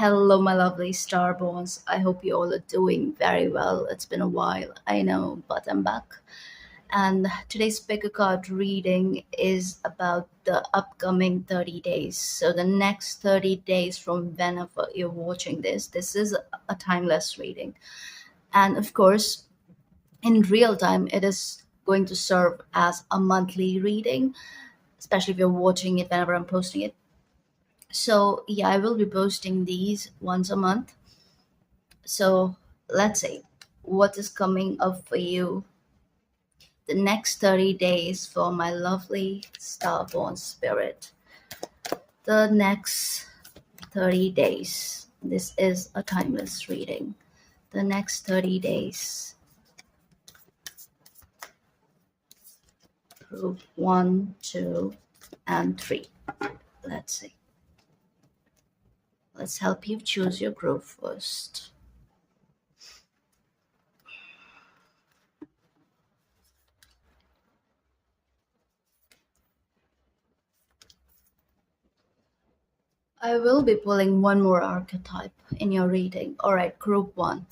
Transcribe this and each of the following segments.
Hello, my lovely starborns. I hope you all are doing very well. It's been a while, I know, but I'm back. And today's pick a card reading is about the upcoming 30 days. So, the next 30 days from whenever you're watching this is a timeless reading. And of course, in real time, it is going to serve as a monthly reading, especially if you're watching it whenever I'm posting it. So, yeah, I will be posting these once a month. So let's see what is coming up for you the next 30 days for my lovely starborn spirit. The next 30 days. This is a timeless reading. The next 30 days. Group 1, 2, and 3. Let's see. Let's help you choose your group first. I will be pulling one more archetype in your reading. All right, group 1.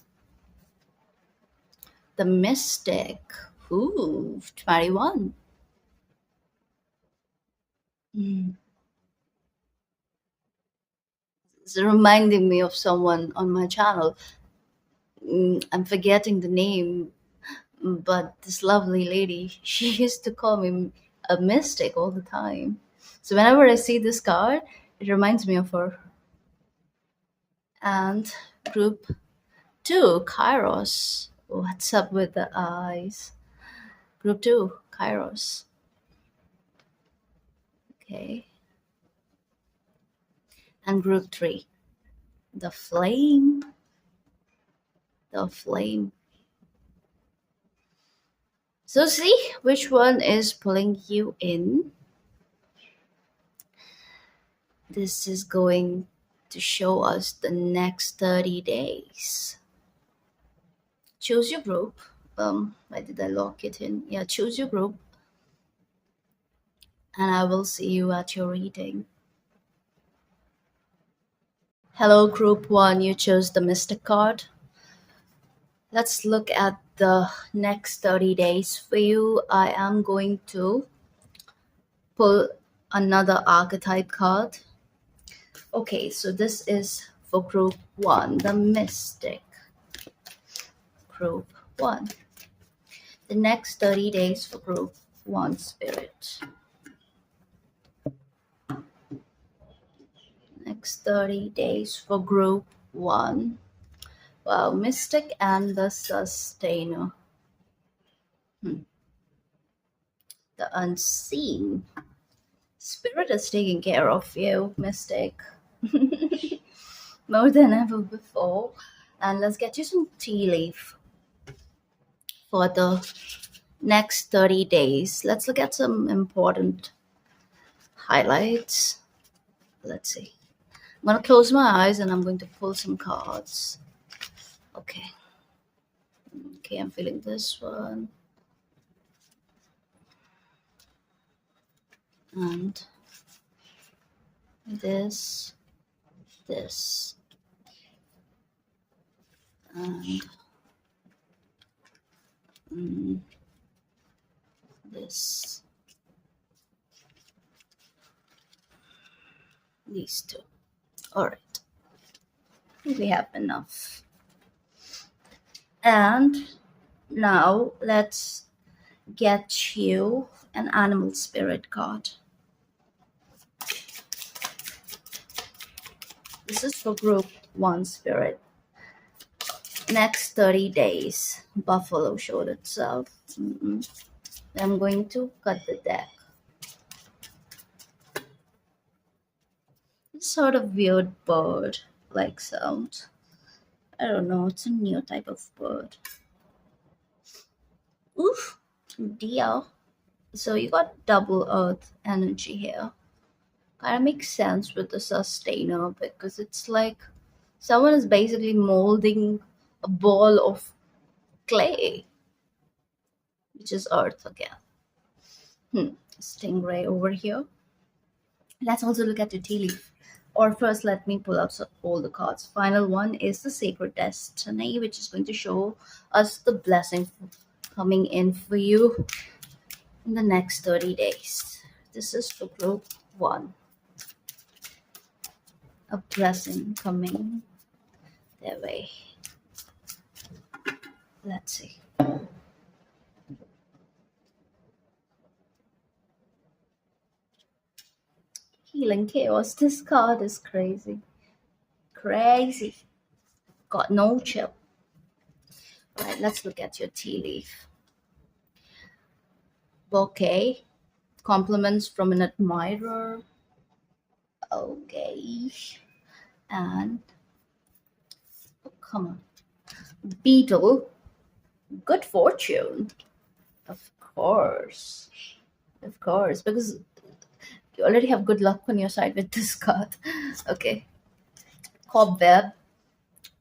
The Mystic. Ooh, 21. Mm. It's reminding me of someone on my channel. I'm forgetting the name, but this lovely lady, she used to call me a mystic all the time. So whenever I see this card, it reminds me of her. And group 2, Kairos. What's up with the eyes? Group 2, Kairos. Okay. And group 3, the Flame. The Flame. So see which one is pulling you in. This is going to show us the next 30 days. Choose your group. Why did I lock it in? Yeah, choose your group. And I will see you at your reading. Hello, group 1. You chose the Mystic card. Let's look at the next 30 days for you. I am going to pull another archetype card. Okay, so this is for group 1, the Mystic. Group 1. The next 30 days for group 1 spirit. Next 30 days for group 1. Wow, Mystic and the Sustainer. The Unseen. Spirit is taking care of you, Mystic. More than ever before. And let's get you some tea leaf for the next 30 days. Let's look at some important highlights. Let's see. I'm going to close my eyes and I'm going to pull some cards. Okay. Okay, I'm feeling this one. And this. And this. These two. All right. I think we have enough. And now let's get you an animal spirit card. This is for group 1 spirit. Next 30 days. Buffalo showed itself. I'm going to cut the deck. It's sort of weird bird like sound. I don't know, it's a new type of bird. Oof, dear. So you got double earth energy here. Kind of makes sense with the Sustainer because it's like someone is basically molding a ball of clay, which is earth again. Stingray over here. Let's also look at the tea leaf. Or first, let me pull out all the cards. Final one is the Sacred Destiny, which is going to show us the blessing coming in for you in the next 30 days. This is for group one. A blessing coming their way. Let's see. Healing Chaos. This card is crazy. Crazy. Got no chill. All right, let's look at your tea leaf. Bouquet. Compliments from an admirer. Okay. And, oh, come on. Beetle. Good fortune. Of course. Of course. Because you already have good luck on your side with this card. Okay. Cobweb.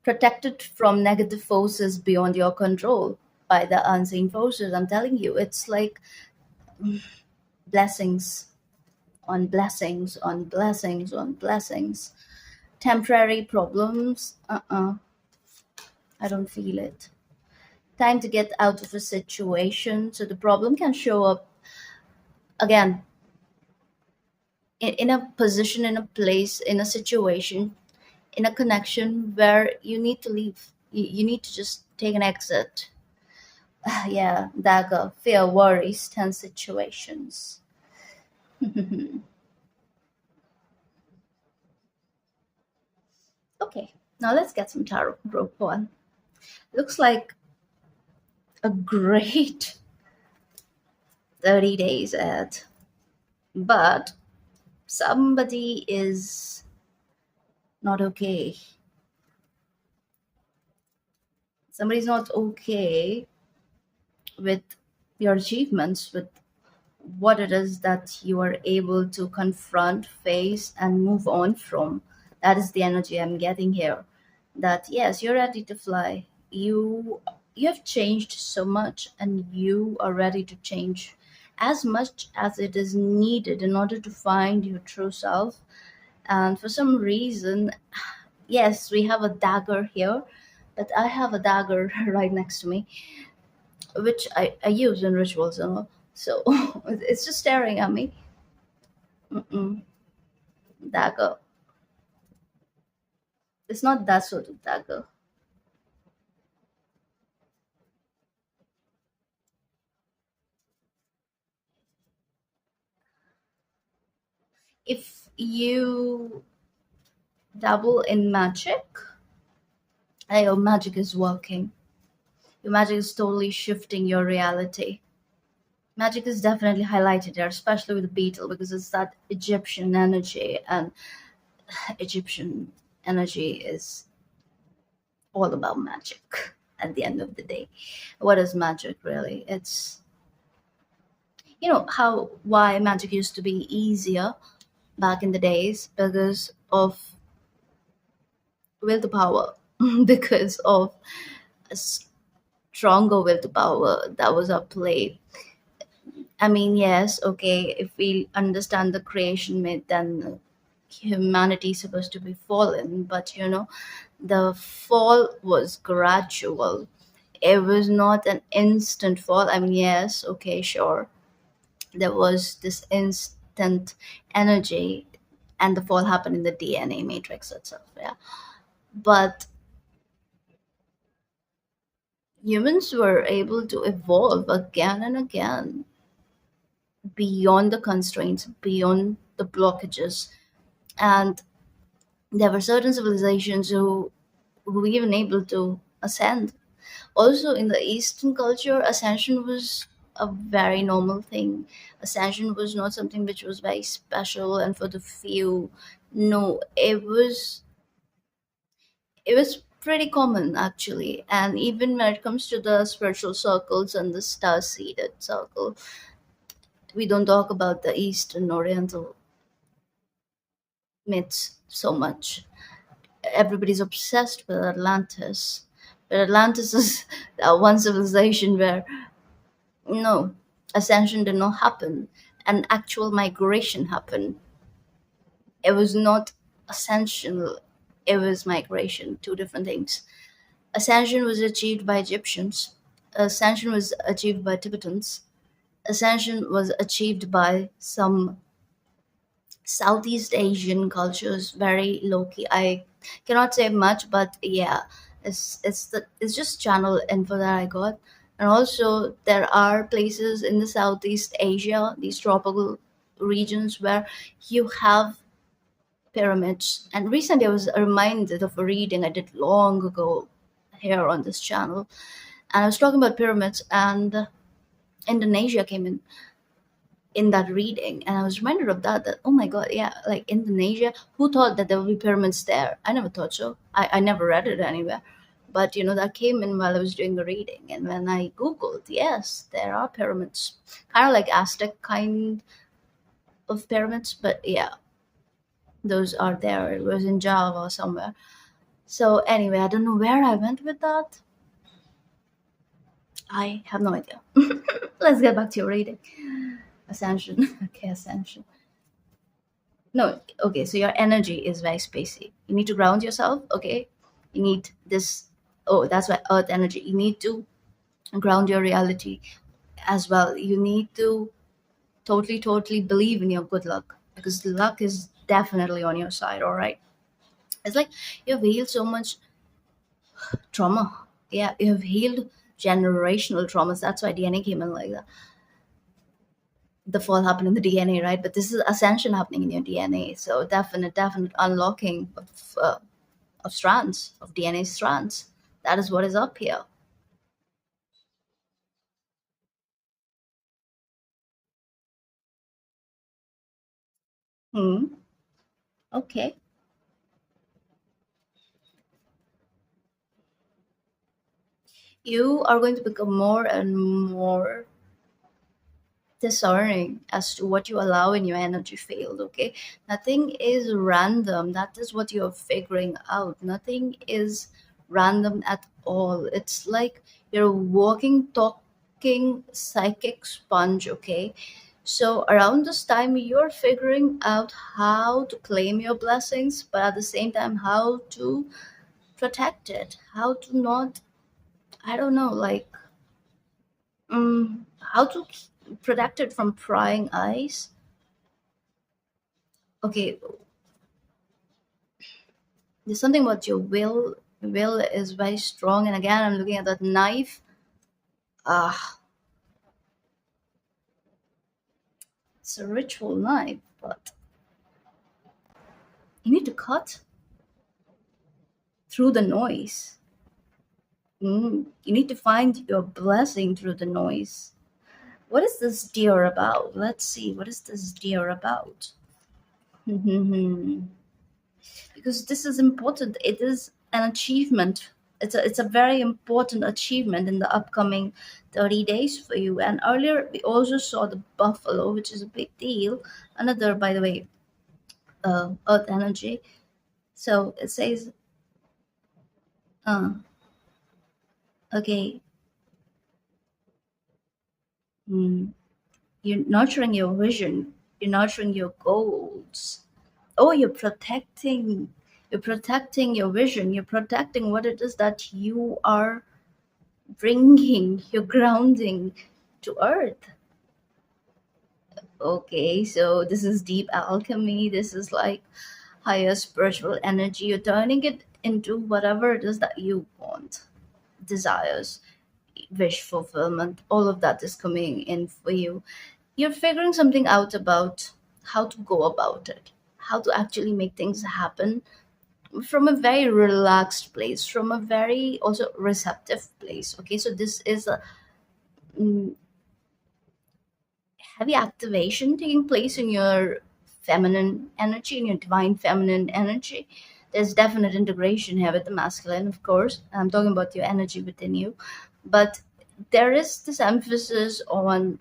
Protected from negative forces beyond your control by the unseen forces. I'm telling you, it's like blessings on blessings on blessings on blessings. Temporary problems, I don't feel it. Time to get out of a situation. So the problem can show up again in a position, in a place, in a situation, in a connection where you need to leave. You need to just take an exit. Yeah, dagger, fear, worries, tense situations. Okay, now let's get some tarot group one. Looks like a great 30 days ahead, but somebody is not okay. Somebody's not okay with your achievements, with what it is that you are able to confront, face, and move on from. That is the energy I'm getting here. That yes, you're ready to fly. You have changed so much, and you are ready to change as much as it is needed in order to find your true self. And for some reason, yes, we have a dagger here, but I have a dagger right next to me, which I use in rituals and all. So it's just staring at me. Mm-mm. Dagger. It's not that sort of dagger. If you dabble in magic, your magic is working. Your magic is totally shifting your reality. Magic is definitely highlighted there, especially with the beetle, because it's that Egyptian energy, and Egyptian energy is all about magic at the end of the day. What is magic really? It's, how why magic used to be easier back in the days, because of will to power, because of a stronger will to power that was at play. I mean, yes, okay, if we understand the creation myth, then humanity is supposed to be fallen, but the fall was gradual. It was not an instant fall. I mean, yes, okay, sure, there was this instant energy, and the fall happened in the DNA matrix itself, yeah. But humans were able to evolve again and again beyond the constraints, beyond the blockages. And there were certain civilizations who were even able to ascend. Also, in the Eastern culture, ascension was a very normal thing. Ascension was not something which was very special and for the few. No, it was pretty common actually. And even when it comes to the spiritual circles and the star seeded circle, we don't talk about the Eastern Oriental myths so much. Everybody's obsessed with Atlantis. But Atlantis is that one civilization where no, ascension did not happen. An actual migration happened. It was not. ascension, it was migration, two different things. Ascension was achieved by Egyptians, ascension was achieved by Tibetans, ascension was achieved by some Southeast Asian cultures, very low key. I cannot say much, but yeah, it's just channel info that I got. And also, there are places in the Southeast Asia, these tropical regions, where you have pyramids. And recently, I was reminded of a reading I did long ago here on this channel, and I was talking about pyramids, and Indonesia came in that reading, and I was reminded of that oh my god, yeah, like Indonesia, who thought that there would be pyramids there? I never thought so. I never read it anywhere, but that came in while I was doing the reading, and when I googled, yes, there are pyramids, kind of like Aztec kind of pyramids, but yeah, those are there. It was in Java or somewhere. So anyway, I don't know where I went with that. I have no idea. Let's get back to your reading. Ascension. Okay, ascension. No, okay, so your energy is very spacey. You need to ground yourself, okay? You need this. Oh, that's why earth energy. You need to ground your reality as well. You need to totally, totally believe in your good luck, because the luck is definitely on your side, all right? It's like you've healed so much trauma. Yeah, you have healed generational traumas. That's why DNA came in like that. The fall happened in the DNA, right? But this is ascension happening in your DNA. So definite unlocking of strands, of DNA strands. That is what is up here. Hmm. Okay. You are going to become more and more discerning as to what you allow in your energy field, okay? Nothing is random. That is what you're figuring out. Nothing is random at all. It's like you're a walking, talking psychic sponge, okay? So around this time, you're figuring out how to claim your blessings, but at the same time, how to protect it, how to not, I don't know, like, how to protect it from prying eyes. Okay, there's something about your will is very strong, and again, I'm looking at that knife. Ah, it's a ritual knife, but you need to cut through the noise. You need to find your blessing through the noise. What is this deer about? Let's see, what is this deer about? Because this is important. It is an achievement. It's a very important achievement in the upcoming 30 days for you. And earlier we also saw the buffalo, which is a big deal. Another, by the way, earth energy. So it says, uh, okay, mm, you're nurturing your vision. You're nurturing your goals. Oh, you're protecting your vision. You're protecting what it is that you are bringing, your grounding to earth. Okay, so this is deep alchemy. This is like higher spiritual energy. You're turning it into whatever it is that you want, desires, wish fulfillment. All of that is coming in for you. You're figuring something out about how to go about it, how to actually make things happen from a very relaxed place, from a very also receptive place. Okay, so this is a mm, heavy activation taking place in your feminine energy, in your divine feminine energy. There's definite integration here with the masculine, of course. I'm talking about your energy within you. But there is this emphasis on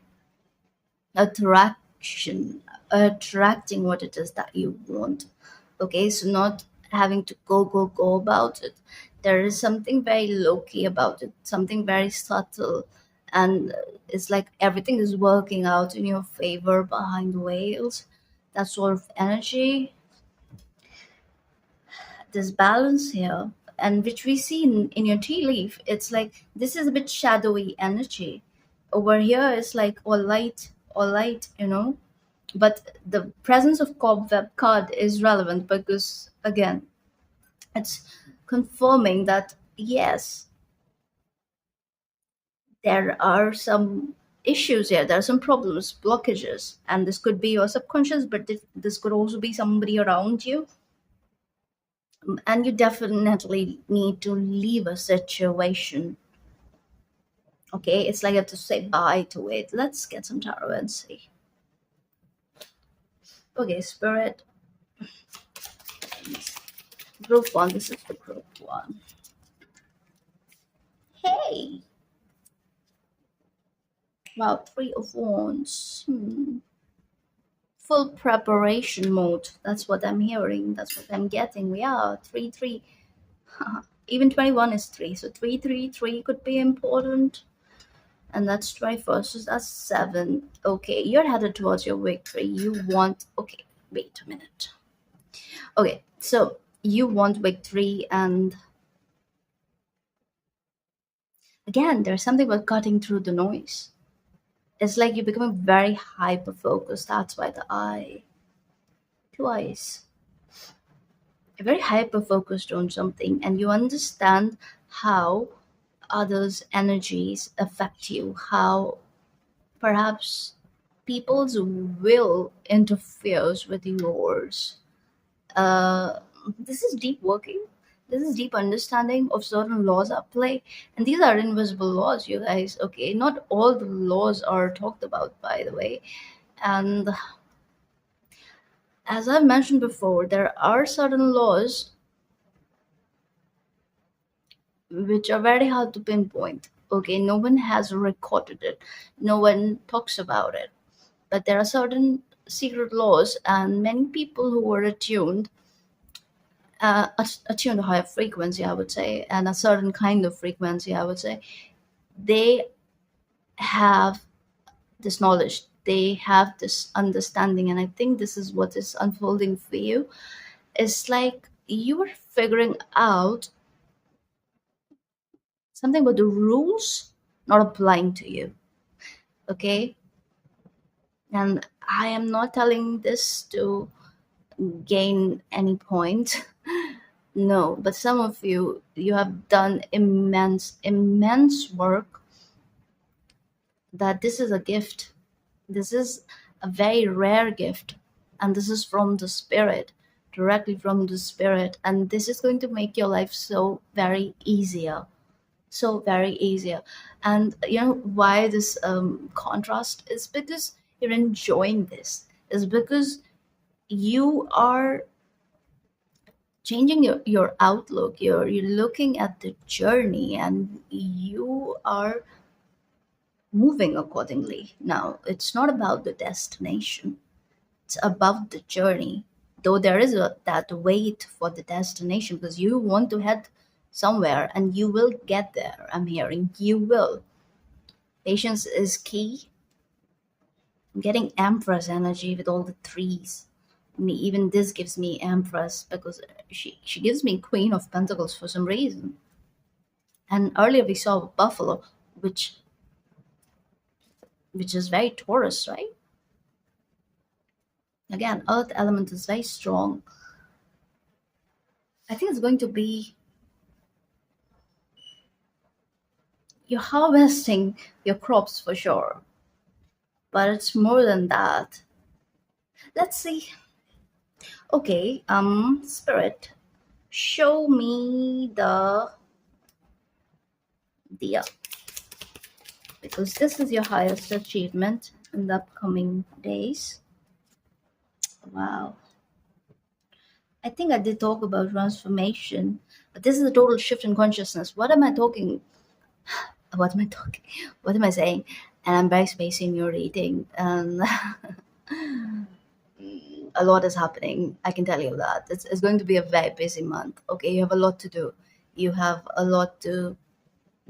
attraction, attracting what it is that you want. Okay, so not having to go about it. There is something very low key about it, something very subtle, and it's like everything is working out in your favor behind the veils. That sort of energy. this balance here, and which we see in your tea leaf. It's like this is a bit shadowy energy. Over here it's like all light, but the presence of cobweb card is relevant because again it's confirming that yes, there are some issues here, there are some problems, blockages, and this could be your subconscious, but this could also be somebody around you. And you definitely need to leave a situation. Okay, it's like you have to say bye to it. Let's get some tarot and see. Okay, spirit, group one. This is the group one. Hey, wow, three of wands. Full preparation mode. That's what I'm hearing. That's what I'm getting. We are three, three. Even 21 is three, so 333 could be important. And that's 21st, so that's 7. Okay, you're headed towards your victory. You want, okay, wait a minute. Okay, so you want victory, and again, there's something about cutting through the noise. It's like you're becoming very hyper focused. That's why the eye, two eyes. You're very hyper focused on something, and you understand how others' energies affect you, how perhaps people's will interferes with yours. This is deep working. This is deep understanding of certain laws at play. And these are invisible laws, you guys. Okay, not all the laws are talked about, by the way. And as I've mentioned before, there are certain laws which are very hard to pinpoint. Okay, no one has recorded it, no one talks about it. But there are certain secret laws, and many people who are attuned attuned to higher frequency, I would say, and a certain kind of frequency, I would say, they have this knowledge, they have this understanding, and I think this is what is unfolding for you. It's like you are figuring out something about the rules not applying to you. Okay, and I am not telling this to gain any point. No, but some of you have done immense work, that this is a gift. This is a very rare gift, and this is from the spirit, directly from the spirit, and this is going to make your life so very easier, so very easier. And you know why this contrast is, because you're enjoying this, is because you are changing your outlook, you're looking at the journey, and you are moving accordingly. Now it's not about the destination, it's about the journey, though there is that wait for the destination, because you want to head somewhere and you will get there. I'm hearing you will. Patience is key. I'm getting empress energy with all the threes. Even this gives me empress, because she gives me queen of pentacles for some reason. And earlier we saw buffalo, which is very Taurus, right? Again, earth element is very strong. I think it's going to be, you're harvesting your crops for sure, but it's more than that. Let's see. Okay, spirit, show me the because this is your highest achievement in the upcoming days. Wow. I think I did talk about transformation, but this is a total shift in consciousness. What am I talking? What am I talking? What am I saying? And I'm very spacey in your reading, and a lot is happening. I can tell you that it's going to be a very busy month. Okay, you have a lot to do. You have a lot to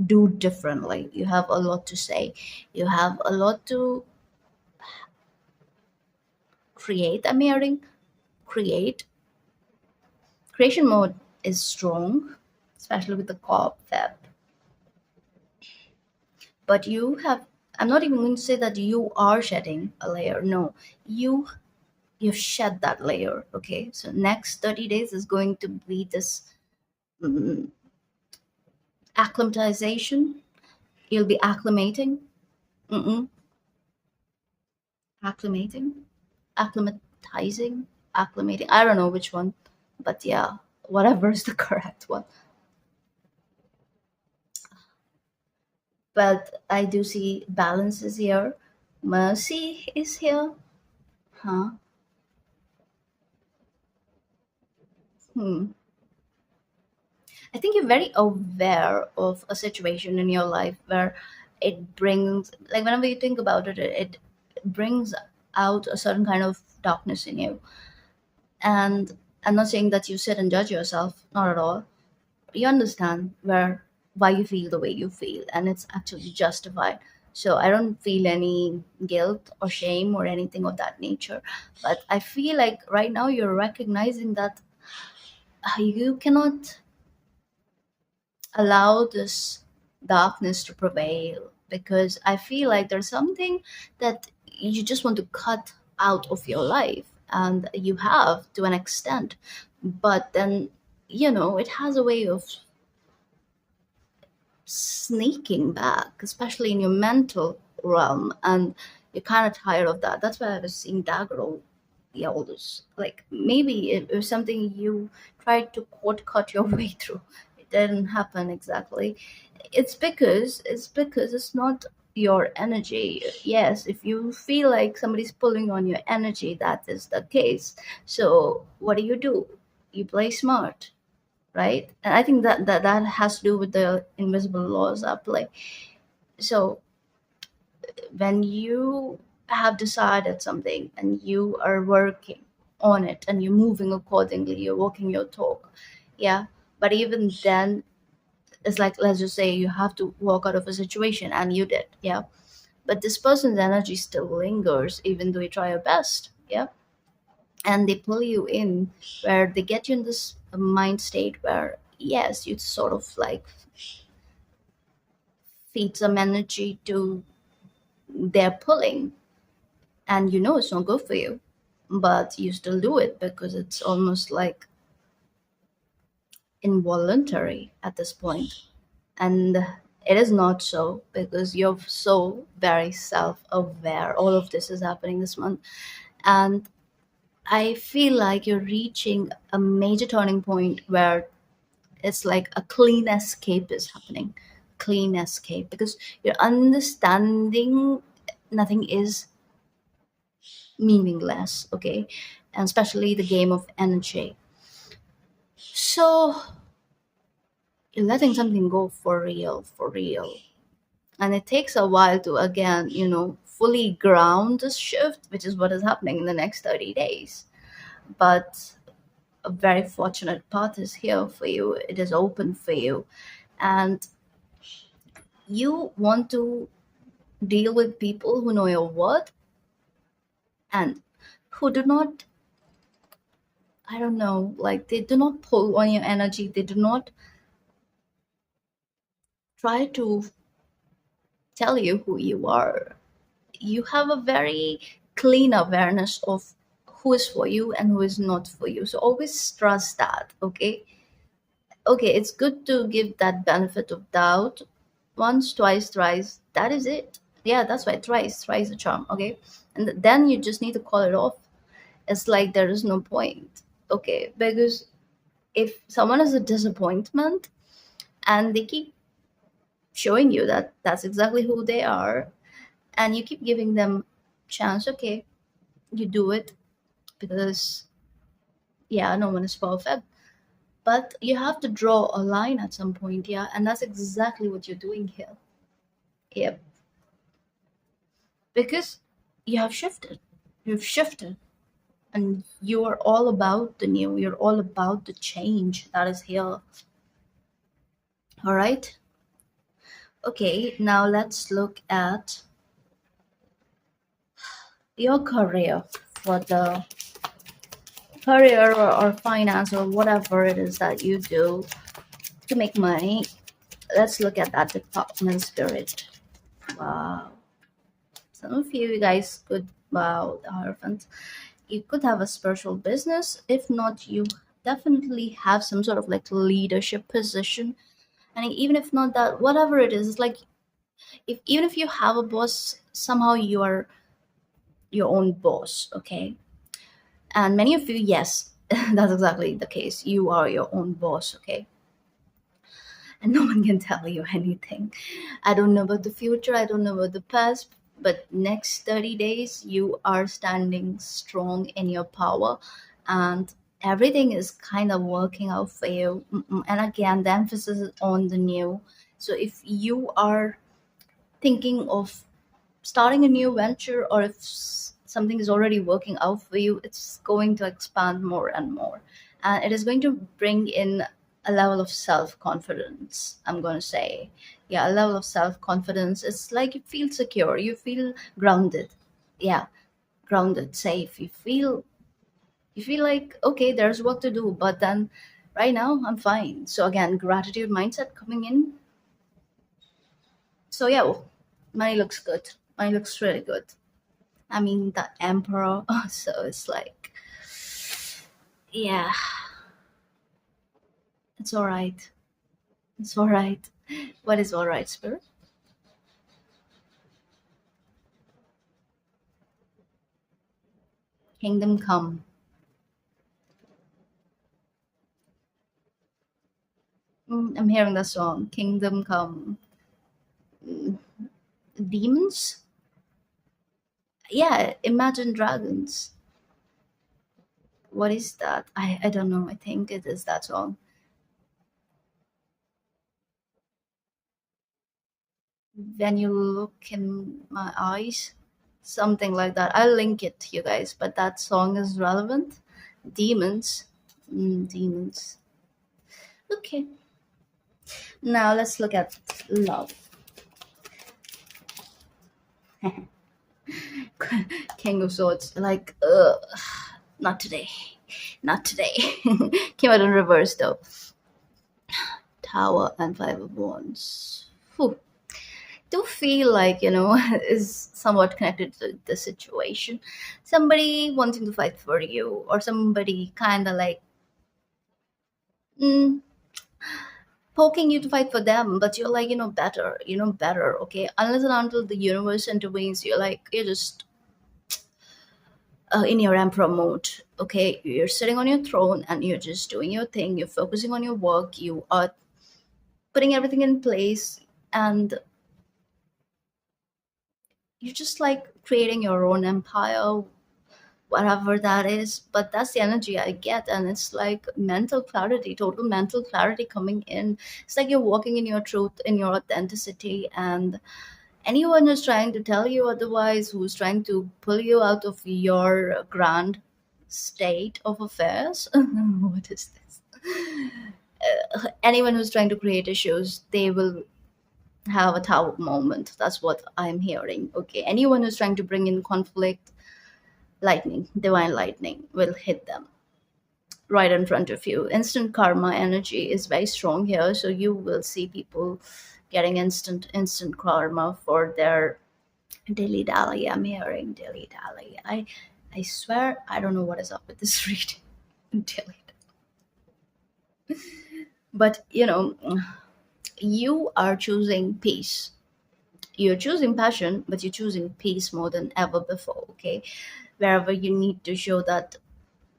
do differently. You have a lot to say. You have a lot to create. I'm hearing create creation mode. is strong, especially with the cobweb. But you have, I'm not even going to say that you are shedding a layer. No, you you've shed that layer. Okay, so next 30 days is going to be this mm, acclimatization. You'll be acclimating. Mm-mm. Acclimating, acclimatizing, acclimating. I don't know which one, but yeah, whatever is the correct one. But I do see balance is here, mercy is here. Huh? Hmm. I think you're very aware of a situation in your life where it brings, like, whenever you think about it, it brings out a certain kind of darkness in you. And I'm not saying that you sit and judge yourself, not at all. You understand why you feel the way you feel, and it's actually justified. So I don't feel any guilt or shame or anything of that nature. But I feel like right now you're recognizing that you cannot allow this darkness to prevail, because I feel like there's something that you just want to cut out of your life, and you have to an extent. But then, it has a way of sneaking back, especially in your mental realm, and you're kind of tired of that. That's why I was seeing dagger the elders. Like, maybe it was something you tried to quote cut your way through. It didn't happen exactly. It's because it's not your energy. Yes, if you feel like somebody's pulling on your energy, that is the case. So what do? You play smart, right? And I think that has to do with the invisible laws at play. So when you have decided something and you are working on it and you're moving accordingly, you're walking your talk, yeah. But even then, it's like, let's just say you have to walk out of a situation and you did, yeah. But this person's energy still lingers even though you try your best, yeah. And they pull you in, where they get you in this mind state where, yes, you sort of like feed some energy to their pulling, and it's not good for you, but you still do it because it's almost like involuntary at this point. And it is not so, because you're so very self-aware. All of this is happening this month, and I feel like you're reaching a major turning point where it's like a clean escape is happening. Clean escape, because you're understanding nothing is meaningless, okay? And especially the game of energy. So you're letting something go for real, for real. And it takes a while to, again, fully ground this shift, which is what is happening in the next 30 days. But a very fortunate path is here for you, it is open for you. And you want to deal with people who know your worth, and who do not, I don't know, like, they do not pull on your energy, they do not try to tell you who you are. You have a very clean awareness of who is for you and who is not for you. So always trust that, okay? Okay, it's good to give that benefit of doubt once, twice, thrice. That is it. Yeah, that's why thrice a charm, okay? And then you just need to call it off. It's like there is no point, okay? Because if someone is a disappointment and they keep showing you that that's exactly who they are, and you keep giving them chance, okay, you do it, because yeah, no one is perfect, but you have to draw a line at some point, yeah, and that's exactly what you're doing here. Yep. Because you've shifted, and you are all about the new, you're all about the change that is here. All right. Okay, now let's look at your career for the career or finance or whatever it is that you do to make money. Let's look at that department spirit. Wow. Some of you guys could, wow, the Hierophant. You could have a spiritual business. If not, you definitely have some sort of like leadership position. And even if not that, whatever it is, it's like if even if you have a boss, somehow you are your own boss, okay? And many of you, yes, that's exactly the case. You are your own boss, okay? And no one can tell you anything. I don't know about the future, I don't know about the past, but next 30 days, you are standing strong in your power, and everything is kind of working out for you. And again, the emphasis is on the new. So if you are thinking of starting a new venture, or if something is already working out for you, it's going to expand more and more, and it is going to bring in a level of self-confidence, I'm going to say. Yeah, a level of self-confidence. It's like you feel secure, you feel grounded. Yeah, grounded, safe. You feel like, okay, there's work to do, but then right now I'm fine. So again, gratitude mindset coming in. So yeah, well, money looks good. Money looks really good. I mean, the emperor. So it's like, yeah, it's all right. It's all right. What is all right, spirit? Kingdom come. I'm hearing the song. Kingdom come. Mm, demons? Yeah, imagine dragons. What is that? I don't know. I think it is that song. When you look in my eyes, something like that. I'll link it to you guys, but that song is relevant. Demons. Demons. Okay. Now let's look at love. King of Swords. Like, not today. Not today. Came out in reverse though. Tower and Five of Wands. Whew. Do feel like, is somewhat connected to the situation. Somebody wanting to fight for you, or somebody kind of like mm, poking you to fight for them, but you're like, better, better, okay? Unless and until the universe intervenes, you're just in your emperor mode. Okay, you're sitting on your throne and you're just doing your thing. You're focusing on your work. You are putting everything in place, and you're just like creating your own empire, whatever that is. But that's the energy I get, and it's like mental clarity, total mental clarity coming in. It's like you're walking in your truth, in your authenticity, and anyone who's trying to tell you otherwise, who's trying to pull you out of your grand state of affairs, what is this? Anyone who's trying to create issues, they will have a tower moment. That's what I'm hearing. Okay, anyone who's trying to bring in conflict, lightning, divine lightning will hit them right in front of you. Instant karma energy is very strong here, so you will see people getting instant karma for their dilly dally. I'm hearing dilly dally. I swear I don't know what is up with this reading. Dilly. But you are choosing peace. You're choosing passion, but you're choosing peace more than ever before. Okay, wherever you need to show that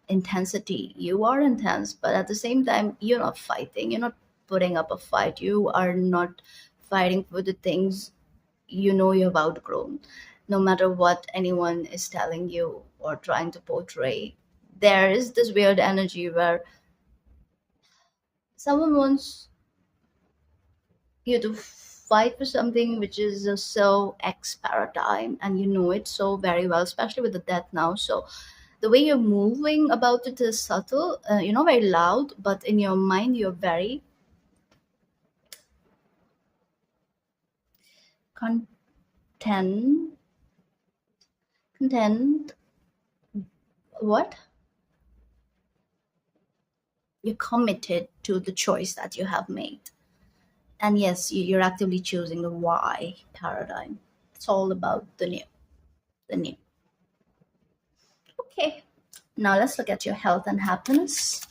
intensity, you are intense, but at the same time, you're not fighting. You're not putting up a fight. You are not fighting for the things you've outgrown. No matter what anyone is telling you or trying to portray, there is this weird energy where someone wants you to fight for something which is so X paradigm, and you know it so very well, especially with the death now. So the way you're moving about it is subtle, you're not very loud, but in your mind, you're very content. Content. What? you're committed to the choice that you have made. And yes, you're actively choosing the why paradigm. It's all about the new, the new. Okay, now let's look at your health and happiness.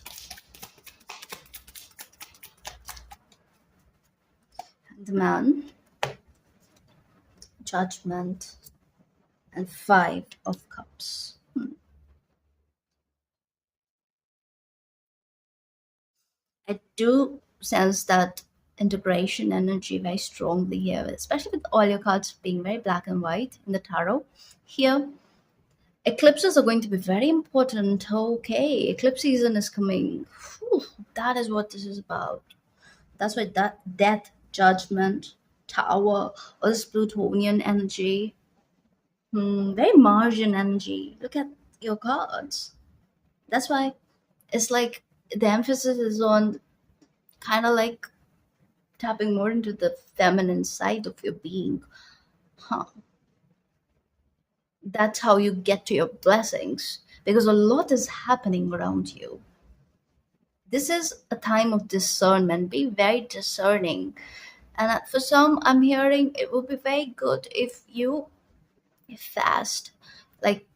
The man, judgment, and five of cups. I do sense that integration energy very strongly here, especially with all your cards being very black and white in the tarot. Here, eclipses are going to be very important. Okay, eclipse season is coming. Whew, that is what this is about. That's why that death, judgment, tower, or this Plutonian energy, very margin energy. Look at your cards. That's why it's like the emphasis is on kind of like tapping more into the feminine side of your being. Huh. That's how you get to your blessings because a lot is happening around you. This is a time of discernment. Be very discerning. And for some, I'm hearing it will be very good if you fast. Like,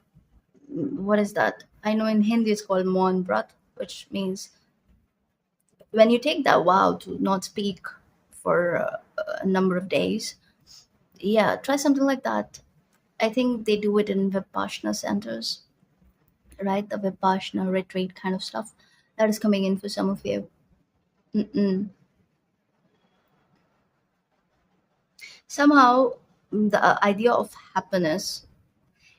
what is that? I know in Hindi it's called Mohan Brat, which means when you take that vow to not speak for a number of days. Yeah, try something like that. I think they do it in Vipassana centers, right? The Vipassana retreat kind of stuff that is coming in for some of you. Mm-mm. Somehow, the idea of happiness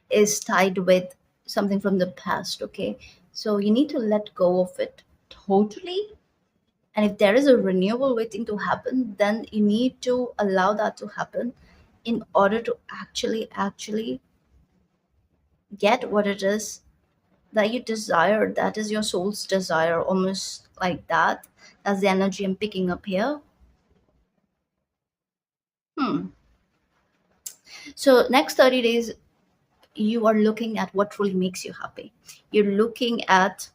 is tied with something from the past, okay? So you need to let go of it totally. And if there is a renewal waiting to happen, then you need to allow that to happen in order to actually get what it is that you desire. That is your soul's desire, almost like that. That's the energy I'm picking up here. Hmm. So next 30 days, you are looking at what truly makes you happy. You're looking at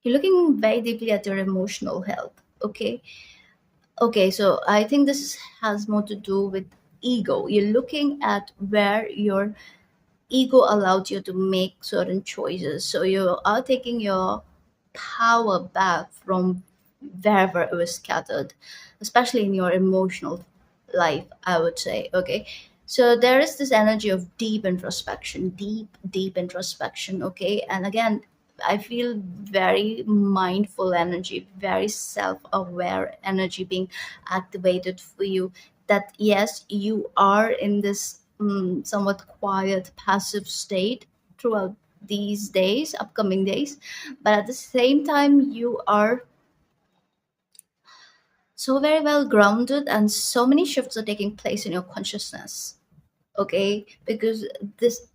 you're looking very deeply at your emotional health. Okay. Okay, so I think this has more to do with ego. You're looking at where your ego allowed you to make certain choices. So you are taking your power back from wherever it was scattered, especially in your emotional life, I would say. Okay. So there is this energy of deep introspection, deep introspection. Okay. And again, I feel very mindful energy, very self aware energy being activated for you. That yes, you are in this somewhat quiet, passive state throughout these days, upcoming days, but at the same time, you are so very well grounded and so many shifts are taking place in your consciousness. Okay, because this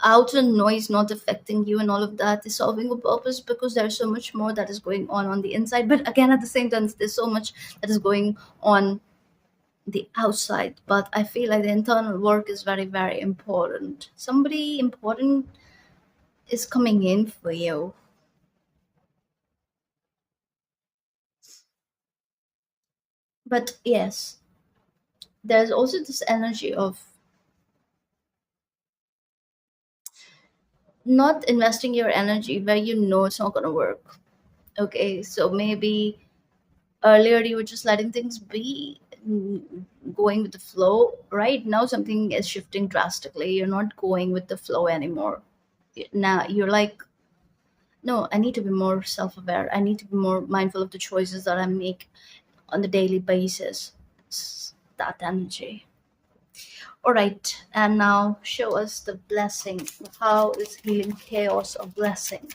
outer noise not affecting you and all of that is serving a purpose because there's so much more that is going on the inside, but again at the same time there's so much that is going on the outside. But I feel like the internal work is very very important. Somebody important is coming in for you. But yes, there's also this energy of not investing your energy where you know it's not going to work. Okay, so maybe earlier you were just letting things be, going with the flow. Right now something is shifting drastically. You're not going with the flow anymore. Now you're like, no, I need to be more self-aware. I need to be more mindful of the choices that I make on the daily basis. That energy. All right, and now show us the blessing. How is healing chaos a blessing?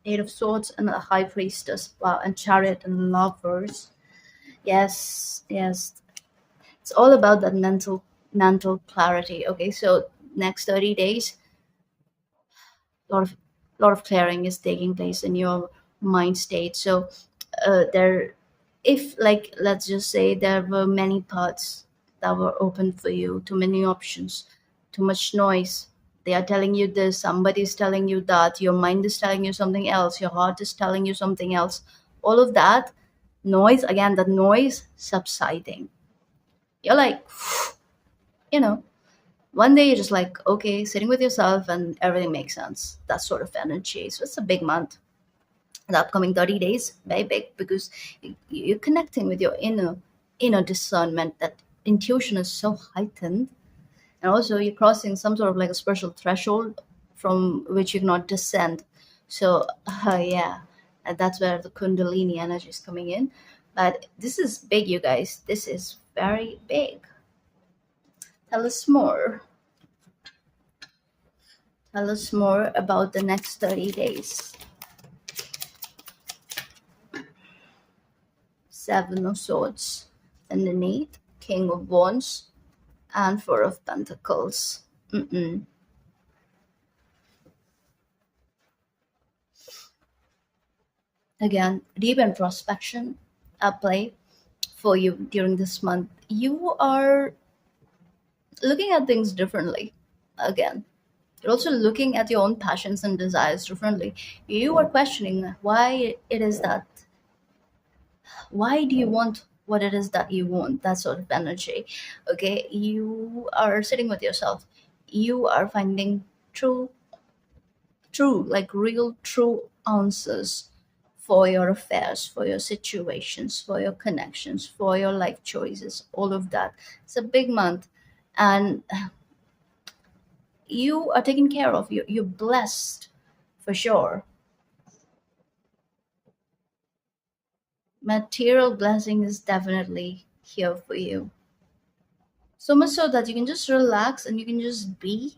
Eight of Swords and a High Priestess. Wow, and Chariot and Lovers. Yes, yes. It's all about that mental clarity. Okay, so next 30 days, lot of lot of clearing is taking place in your mind state. So there, if like let's just say there were many paths that were open for you, too many options, too much noise. They are telling you this, somebody's telling you that, your mind is telling you something else, your heart is telling you something else. All of that noise, again, that noise subsiding. You're like, you know, one day you're just like, okay, sitting with yourself and everything makes sense. That sort of energy. So it's a big month. The upcoming 30 days, very big, because you're connecting with your inner discernment. That intuition is so heightened, and also you're crossing some sort of like a special threshold from which you cannot descend. So yeah, and that's where the kundalini energy is coming in. But this is big, you guys. This is very big. Tell us more. Tell us more about the next 30 days. Seven of Swords underneath, King of Wands, and Four of Pentacles. Mm-mm. Again, deep introspection at play for you during this month. You are looking at things differently. Again, you're also looking at your own passions and desires differently. You are questioning why it is that, why do you want what it is that you want, that sort of energy. Okay, you are sitting with yourself, you are finding true, like real true answers for your affairs, for your situations, for your connections, for your life choices, all of that. It's a big month, and you are taken care of. You're blessed for sure. Material blessing is definitely here for you. So much so that you can just relax and you can just be.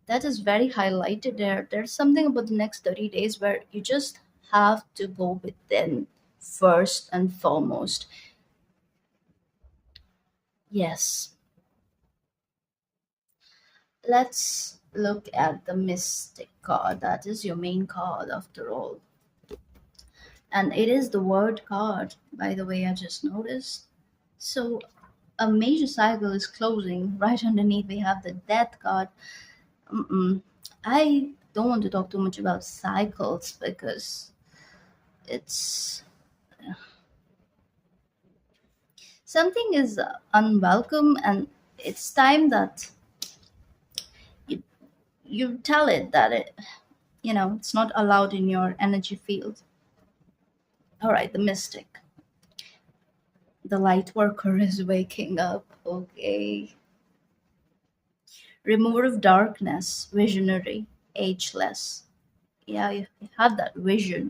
That is very highlighted there. There's something about the next 30 days where you just have to go within first and foremost. Yes. Let's look at the Mystic card. That is your main card after all. And it is the word card, by the way, I just noticed. So a major cycle is closing. Right underneath, we have the Death card. Mm-mm. I don't want to talk too much about cycles because it's something is unwelcome, and it's time that you, you tell it that it's not allowed in your energy field. All right, the Mystic, the light worker is waking up. Okay, remover of darkness, visionary, ageless. Yeah, you have that vision,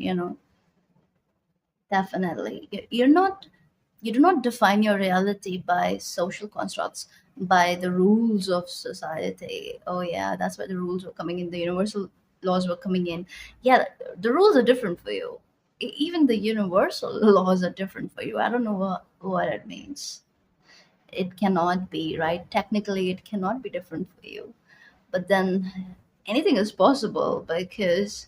definitely. You do not define your reality by social constructs, by the rules of society. Oh yeah, that's why the rules were coming in, the universal laws were coming in. Yeah, the rules are different for you. Even the universal laws are different for you. I don't know what it means. It cannot be, right? Technically it cannot be different for you, but then anything is possible, because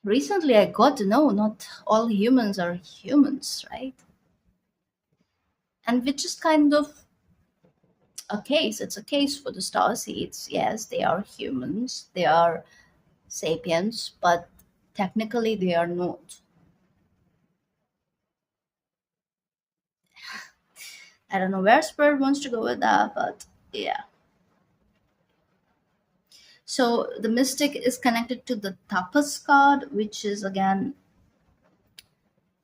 recently I got to know not all humans are humans, right? And which is kind of a case. It's a case for the star seeds. Yes, they are humans, they are sapiens, but technically they are not. I don't know where Spirit wants to go with that, but yeah. So the Mystic is connected to the Tapas card, which is again,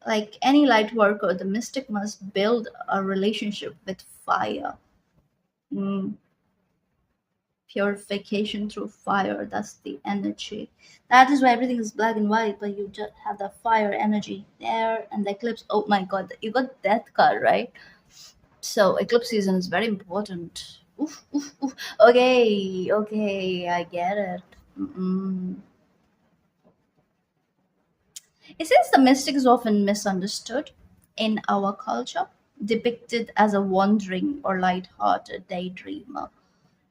like any light worker, the Mystic must build a relationship with fire. Mm, purification through fire. That's the energy. That is why everything is black and white, but you just have the fire energy there. And the eclipse, oh my god, you got death card, right? So eclipse season is very important. Oof, oof, oof. Okay, okay, I get it. Mm-mm. It says the mystic is often misunderstood in our culture, depicted as a wandering or light-hearted daydreamer.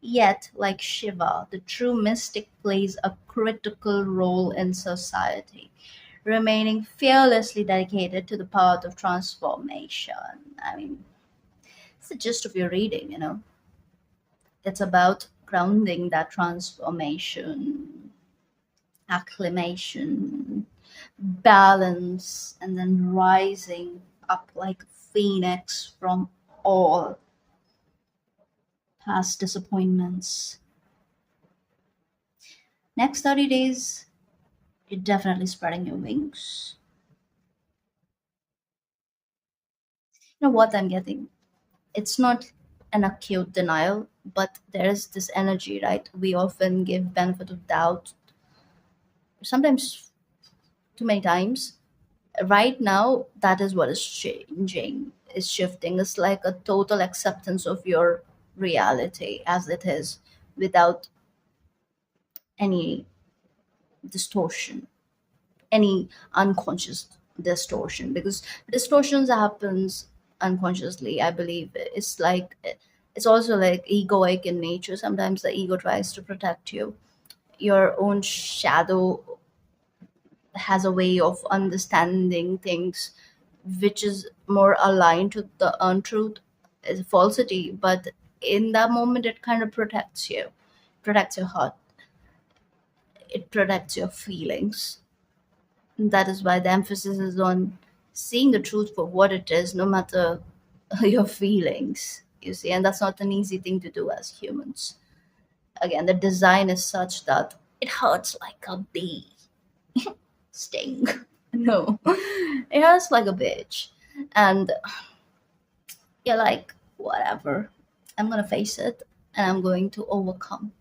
Yet, like Shiva, the true mystic plays a critical role in society, remaining fearlessly dedicated to the path of transformation. I mean, it's the gist of your reading. It's about grounding, that transformation, acclimation, balance, and then rising up like a phoenix from all past disappointments. Next 30 days, you're definitely spreading your wings. You know what I'm getting? It's not an acute denial, but there is this energy, right? We often give benefit of doubt, sometimes too many times. Right now, that is what is changing, is shifting. It's like a total acceptance of your reality as it is, without any distortion, any unconscious distortion, because distortions happens unconsciously, I believe. It's like, it's also like egoic in nature. Sometimes the ego tries to protect you. Your own shadow has a way of understanding things which is more aligned to the untruth, is falsity, but in that moment it kind of protects you, protects your heart, it protects your feelings. That is why the emphasis is on seeing the truth for what it is, no matter your feelings, you see. And that's not an easy thing to do as humans. Again, the design is such that it hurts like a bee sting. No, it hurts like a bitch. And you're like, whatever, I'm gonna face it and I'm going to overcome.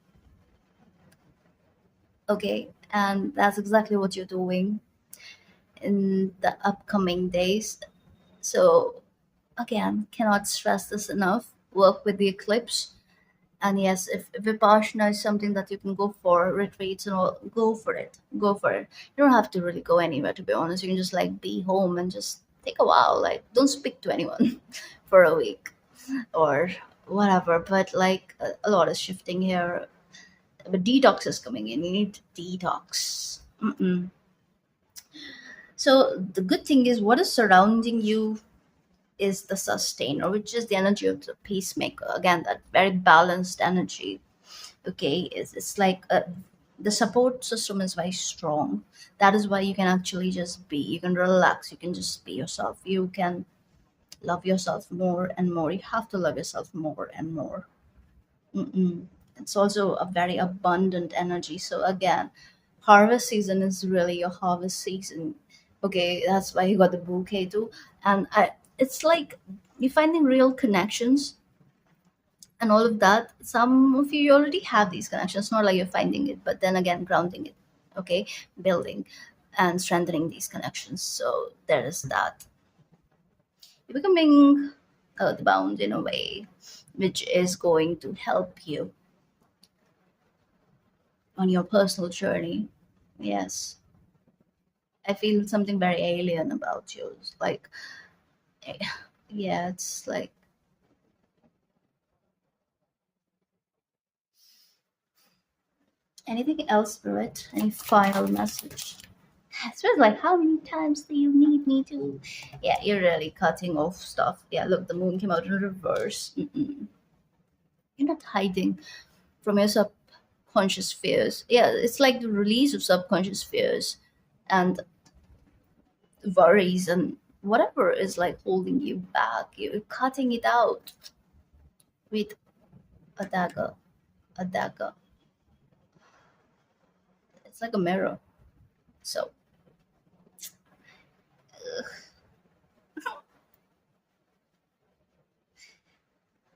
Okay, and that's exactly what you're doing in the upcoming days. So again, cannot stress this enough. Work with the eclipse. And yes, if Vipassana is something that you can go for, retreats and all, go for it. Go for it. You don't have to really go anywhere, to be honest. You can just like be home and just take a while. Like, don't speak to anyone for a week or whatever. But like a lot is shifting here. But detox is coming in. You need to detox. Mm-mm. So the good thing is, what is surrounding you is the sustainer, which is the energy of the peacemaker. Again, that very balanced energy. Okay, it's like the support system is very strong. That is why you can actually just be. You can relax. You can just be yourself. You can love yourself more and more. You have to love yourself more and more. Mm-mm. It's also a very abundant energy. So again, harvest season is really your harvest season. Okay, that's why you got the bouquet too. And it's like you're finding real connections and all of that. Some of you already have these connections, not like you're finding it, but then again, grounding it. Okay, building and strengthening these connections. So there is that. You're becoming earthbound in a way, which is going to help you on your personal journey. Yes, I feel something very alien about you. It's like, eh, yeah, it's like anything else, Spirit? Any final message? Spirit's like, how many times do you need me to? Yeah, you're really cutting off stuff. Yeah, look, the moon came out in reverse. Mm-mm. You're not hiding from your subconscious fears. Yeah, it's like the release of subconscious fears and worries and whatever is like holding you back. You're cutting it out with a dagger. A dagger. It's like a mirror. So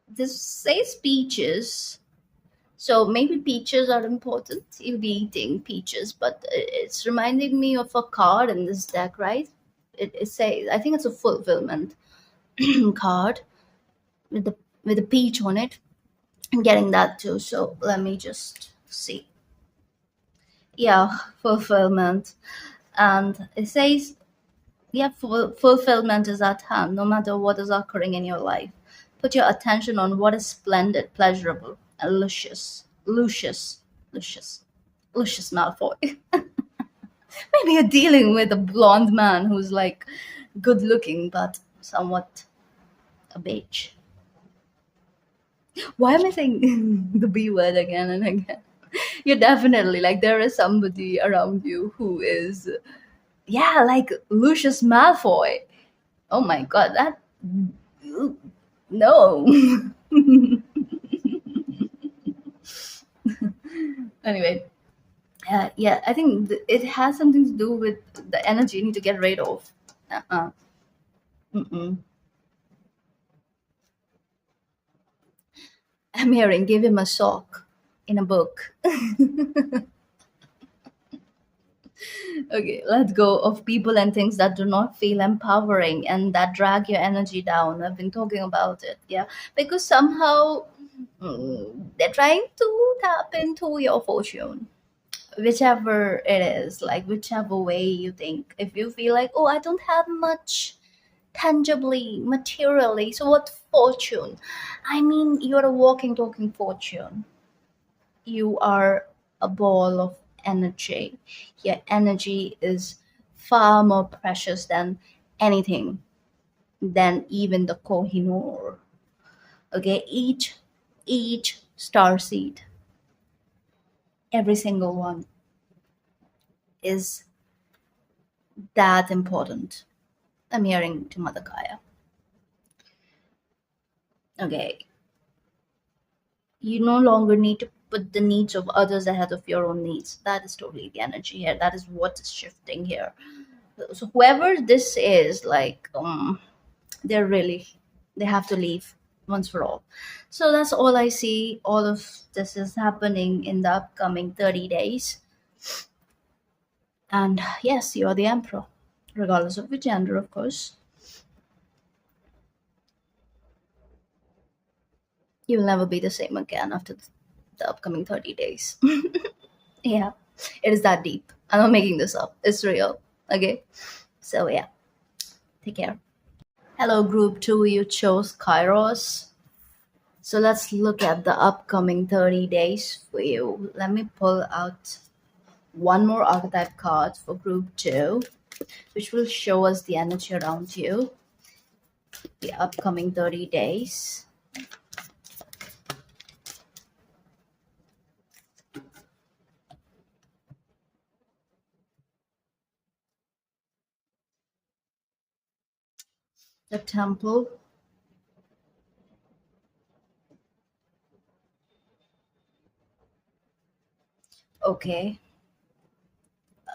this says peaches. So maybe peaches are important. You'll be eating peaches, but it's reminding me of a card in this deck, right? It says, I think it's a fulfillment card with the peach on it. I'm getting that too. So let me just see. Yeah, fulfillment. And it says, yeah, fulfillment is at hand, no matter what is occurring in your life. Put your attention on what is splendid, pleasurable, and luscious. Luscious. Lucius Malfoy. Maybe you're dealing with a blonde man who's like good looking, but somewhat a bitch. Why am I saying the B word again and again? You're definitely like there is somebody around you who is, yeah, like Lucius Malfoy. Oh my god, that no. Anyway, yeah, I think it has something to do with the energy you need to get rid of. Uh-uh. Mm-mm. I'm hearing give him a sock in a book. Okay, let's go of people and things that do not feel empowering and that drag your energy down. I've been talking about it, yeah, because somehow they're trying to tap into your fortune, whichever it is, like whichever way you think. If you feel like, oh, I don't have much tangibly, materially, so what fortune? I mean, you're a walking, talking fortune. You are a ball of energy. Your energy is far more precious than anything, than even the Kohinoor. Okay, each star seed, every single one is that important. I'm hearing to Mother Kaya. Okay, you no longer need to put the needs of others ahead of your own needs. That is totally the energy here. That is what is shifting here. So whoever this is, like they're really, they have to leave once for all. So that's all I see. All of this is happening in the upcoming 30 days. And yes, you're the emperor, regardless of your gender, of course. You'll never be the same again after the upcoming 30 days. Yeah, it is that deep. I'm not making this up, it's real. Okay, so yeah, take care. Hello group 2, you chose Kairos. So let's look at the upcoming 30 days for you. Let me pull out one more archetype card for group 2, which will show us the energy around you, the upcoming 30 days. The temple. Okay.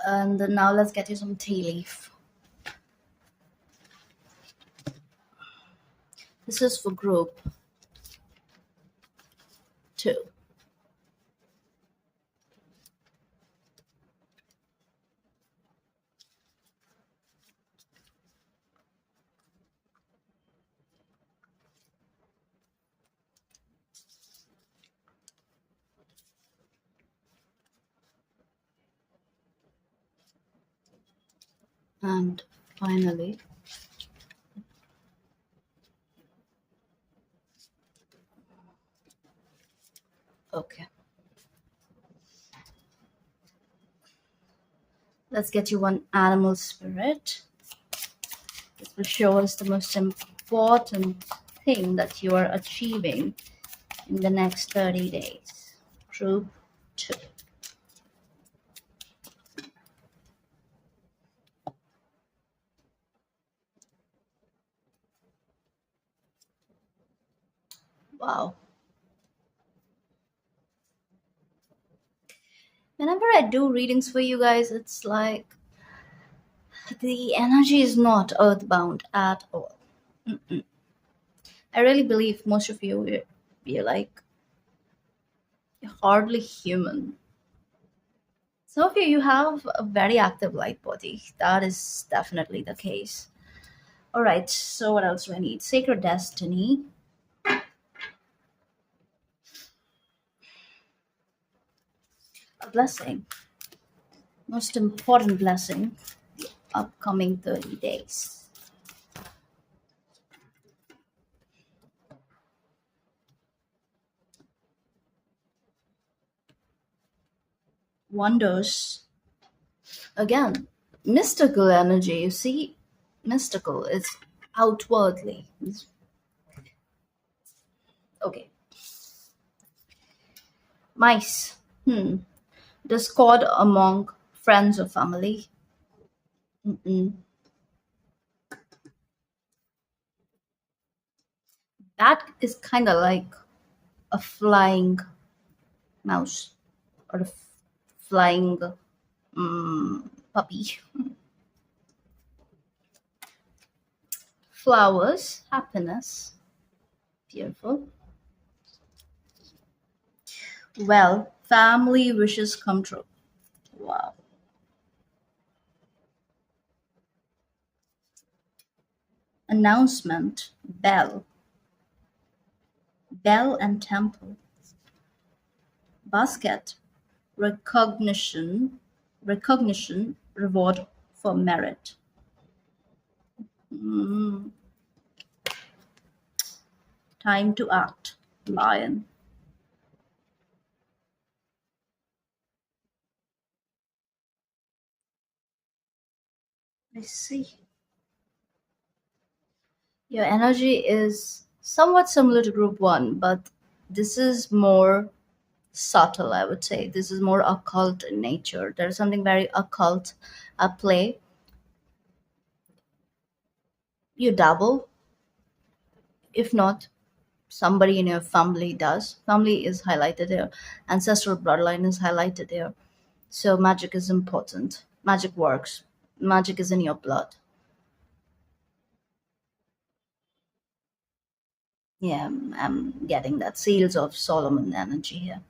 And then now let's get you some tea leaf. This is for group 2. And finally, okay, let's get you one animal spirit. This will show us the most important thing that you are achieving in the next 30 days. Group 2. Wow. Whenever I do readings for you guys, it's like the energy is not earthbound at all. I really believe most of you, you're like, you're hardly human. Some of you, you have a very active light body. That is definitely the case. All right, so what else do I need? Sacred destiny, a blessing, most important blessing, the upcoming 30 days. Wonders, again, mystical energy. You see, mystical is outwardly. Okay, Mice. Discord among friends or family. Mm-mm. That is kind of like a flying mouse or a flying puppy. Flowers, happiness, beautiful. Well, family wishes come true. Wow. Announcement, bell, bell and temple. Basket, recognition, recognition, reward for merit. Mm, time to act, lion. I see. Your energy is somewhat similar to group one, but this is more subtle, I would say. This is more occult in nature. There's something very occult at play. You dabble. If not, somebody in your family does. Family is highlighted here. Ancestral bloodline is highlighted here. So magic is important. Magic works. Magic is in your blood. Yeah, I'm getting that seals of Solomon energy here.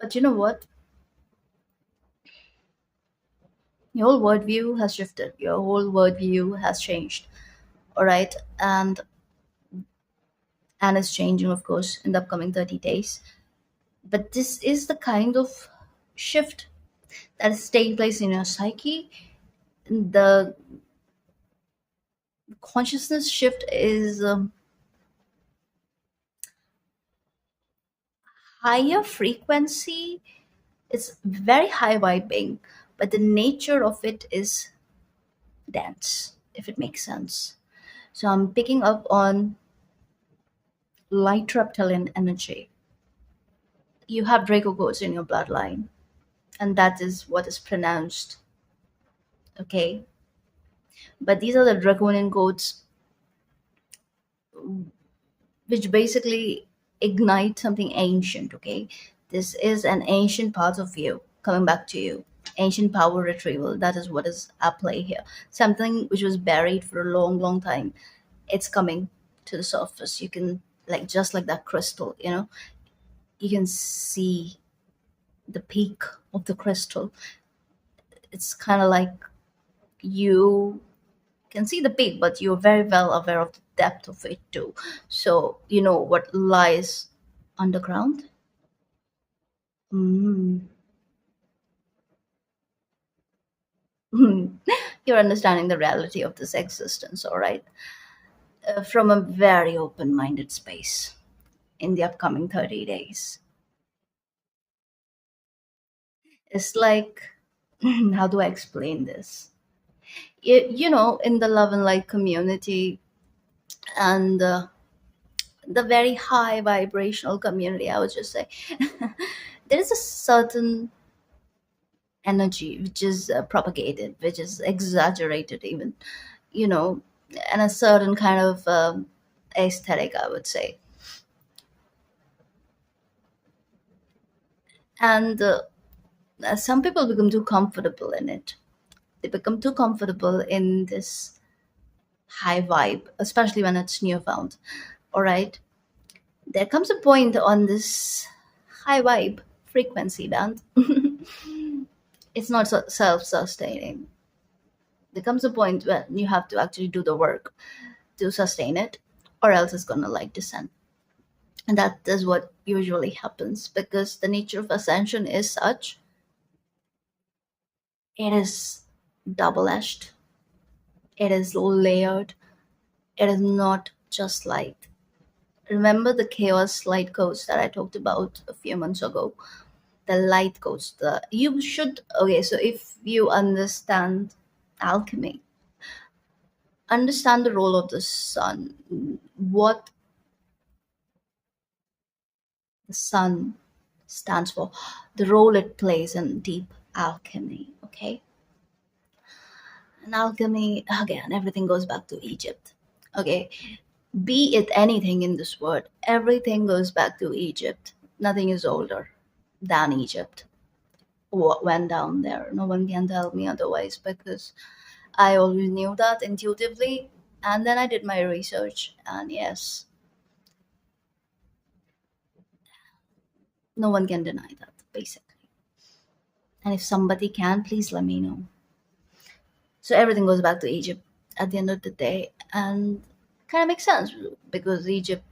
But you know what? Your whole worldview has shifted. Your whole worldview has changed. All right, and it's changing, of course, in the upcoming 30 days. But this is the kind of shift that is taking place in your psyche. The consciousness shift is higher frequency. It's very high vibing, but the nature of it is dense, if it makes sense. So I'm picking up on light reptilian energy. You have Draco codes in your bloodline, and that is what is pronounced. Okay, but these are the draconian codes which basically ignite something ancient. Okay, this is an ancient part of you coming back to you. Ancient power retrieval, that is what is at play here. Something which was buried for a long long time, it's coming to the surface. You can, like, just like that crystal, you can see the peak of the crystal. It's kind of like you can see the peak, but you're very well aware of the depth of it too. So you know what lies underground. Mm. You're understanding the reality of this existence, all right, from a very open-minded space in the upcoming 30 days. It's like, how do I explain this? In the love and light community, and the very high vibrational community, I would just say, there is a certain energy which is propagated, which is exaggerated even, you know, and a certain kind of aesthetic, I would say. And some people become too comfortable in it. They become too comfortable in this high vibe, especially when it's newfound. All right. There comes a point on this high vibe frequency band. It's not self sustaining. There comes a point when you have to actually do the work to sustain it, or else it's gonna like descend. And that is what usually happens because the nature of ascension is such. It is double edged, it is layered, it is not just light. Remember the chaos light codes that I talked about a few months ago? The light goes, the you should, okay, so if you understand alchemy, understand the role of the sun, what the sun stands for, the role it plays in deep alchemy. Okay, and alchemy, again, everything goes back to Egypt. Okay, be it anything in this world, everything goes back to Egypt. Nothing is older than Egypt. What went down there, no one can tell me otherwise, because I always knew that intuitively. And then I did my research, and yes, no one can deny that, basically. And if somebody can, please let me know. So everything goes back to Egypt at the end of the day. And kind of makes sense, because Egypt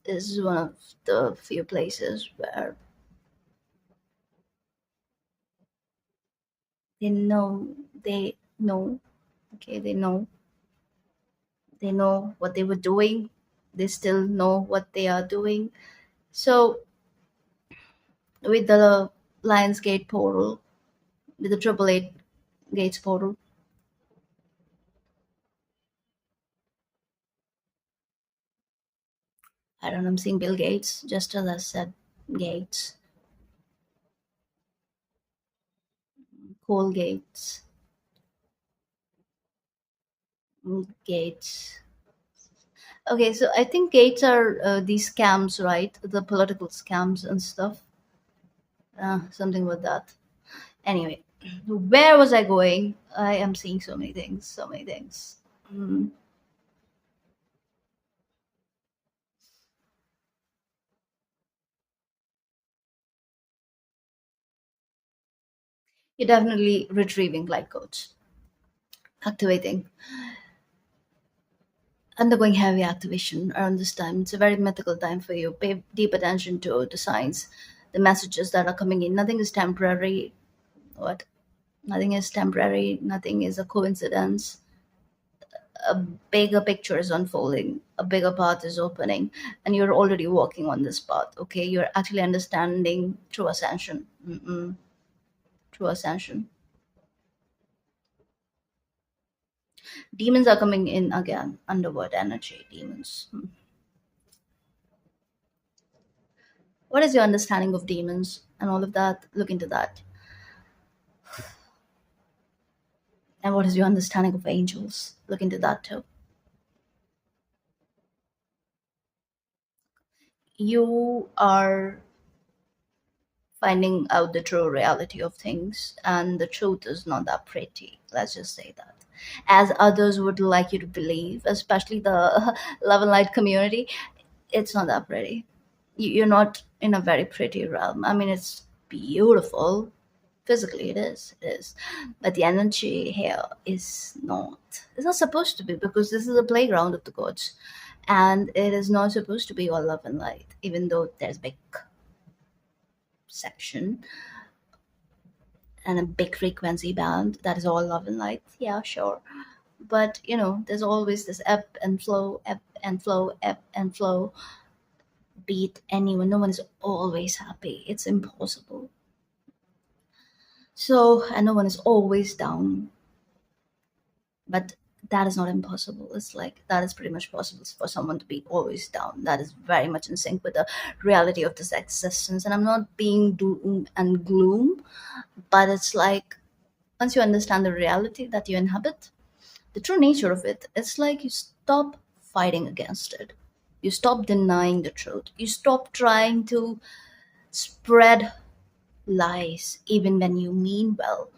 is one of the few places where they know, they know, okay, they know what they were doing. They still know what they are doing. So with the Lionsgate portal, with the Triple Eight Gates portal, I don't know, I'm seeing Bill Gates, just as I said Gates, Cole Gates, Gates. Okay, so I think Gates are these scams, right? The political scams and stuff. Something with that. Anyway, where was I going? I am seeing so many things, so many things. Mm. You're definitely retrieving light codes, activating, undergoing heavy activation around this time. It's a very mythical time for you. Pay deep attention to the signs, the messages that are coming in. Nothing is temporary. What? Nothing is temporary. Nothing is a coincidence. A bigger picture is unfolding. A bigger path is opening, and you're already walking on this path. Okay, you're actually understanding true ascension. True ascension. Demons are coming in again. Underworld energy. Demons. What is your understanding of demons and all of that? Look into that. And what is your understanding of angels? Look into that too. You are finding out the true reality of things, and the truth is not that pretty. Let's just say that. As others would like you to believe, especially the love and light community, it's not that pretty. You're not in a very pretty realm. I mean, it's beautiful. Physically, it is. But the energy here is not. It's not supposed to be, because this is a playground of the gods. And it is not supposed to be all love and light, even though there's big section and a big frequency band that is all love and light. Yeah, sure. But there's always this ebb and flow, ebb and flow, ebb and flow. Beat anyone. No one is always happy. It's impossible. So, and no one is always down. But that is not impossible. It's like that is pretty much possible for someone to be always down. That is very much in sync with the reality of this existence. And I'm not being doom and gloom, but it's like once you understand the reality that you inhabit, the true nature of it, it's like you stop fighting against it. You stop denying the truth. You stop trying to spread lies even when you mean well.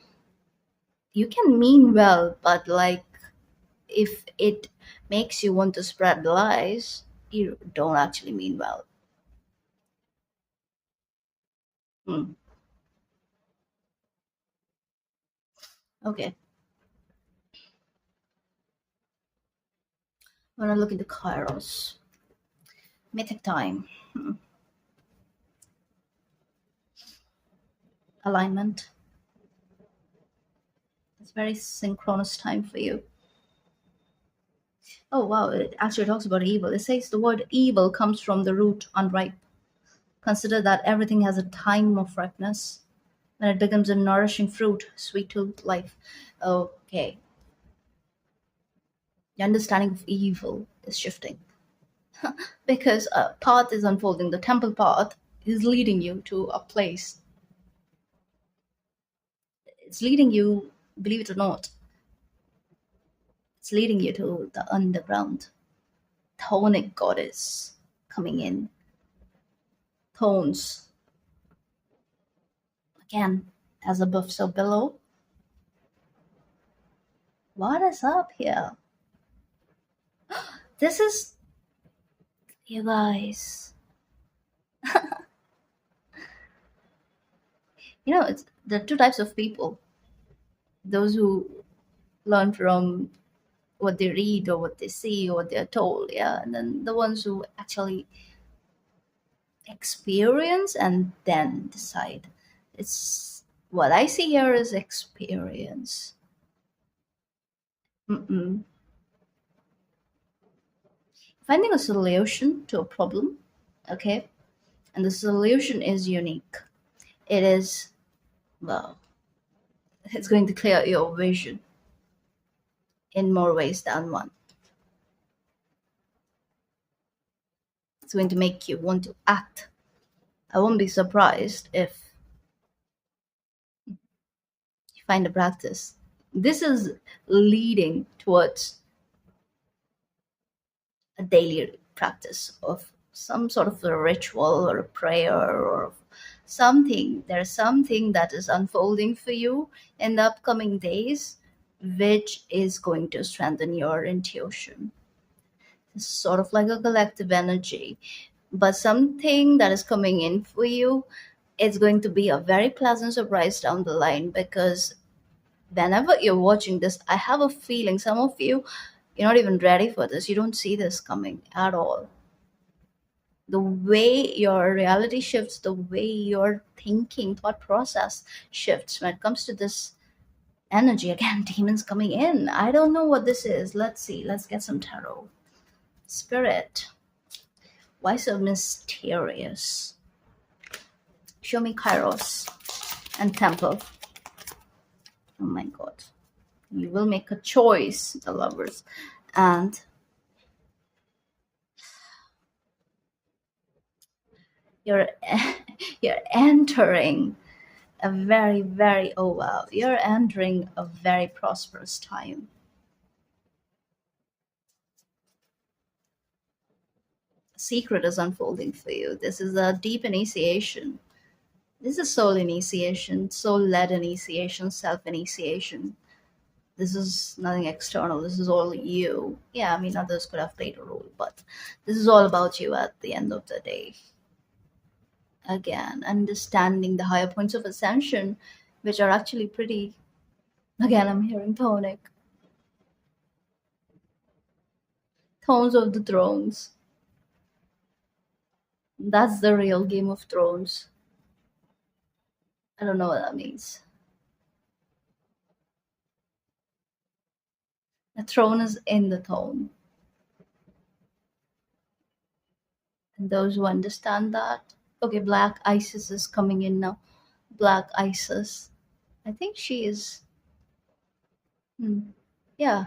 You can mean well, but like if it makes you want to spread lies, you don't actually mean well. Hmm. Okay. When I look into Kairos, mythic time, alignment, it's very synchronous time for you. Oh wow, it actually talks about evil. It says the word evil comes from the root unripe. Consider that everything has a time of ripeness when it becomes a nourishing fruit, sweet to life. Okay, your understanding of evil is shifting because a path is unfolding. The temple path is leading you to a place. It's leading you, believe it or not, it's leading you to the underground. Thonic goddess coming in. Tones, again, as above, so below. What is up here? This is, you guys, it's there are two types of people: those who learn from what they read or what they see or what they're told, yeah, and then the ones who actually experience and then decide. It's what I see here is experience. Mm-mm. Finding a solution to a problem, okay, and the solution is unique. It is, well, it's going to clear your vision in more ways than one. It's going to make you want to act. I won't be surprised if you find a practice. This is leading towards a daily practice of some sort of a ritual or a prayer or something. There's something that is unfolding for you in the upcoming days, which is going to strengthen your intuition. It's sort of like a collective energy, but something that is coming in for you, it's going to be a very pleasant surprise down the line, because whenever you're watching this, I have a feeling some of you, you're not even ready for this. You don't see this coming at all. The way your reality shifts, the way your thinking thought process shifts when it comes to this energy. Again, demons coming in. I don't know what this is. Let's see. Let's get some tarot. Spirit, why so mysterious? Show me Kairos and Temple. Oh my god. You will make a choice, the lovers. And you're you're entering a very, very, oh wow, you're entering a very prosperous time. A secret is unfolding for you. This is a deep initiation. This is soul initiation, soul led initiation, self initiation. This is nothing external. This is all you. Yeah, I mean, others could have played a role, but this is all about you at the end of the day. Again, understanding the higher points of ascension, which are actually pretty. Again, I'm hearing tonic. Thrones of the Thrones. That's the real Game of Thrones. I don't know what that means. The throne is in the throne. And those who understand that. Okay, Black Isis is coming in now. Black Isis. I think she is. Hmm, yeah,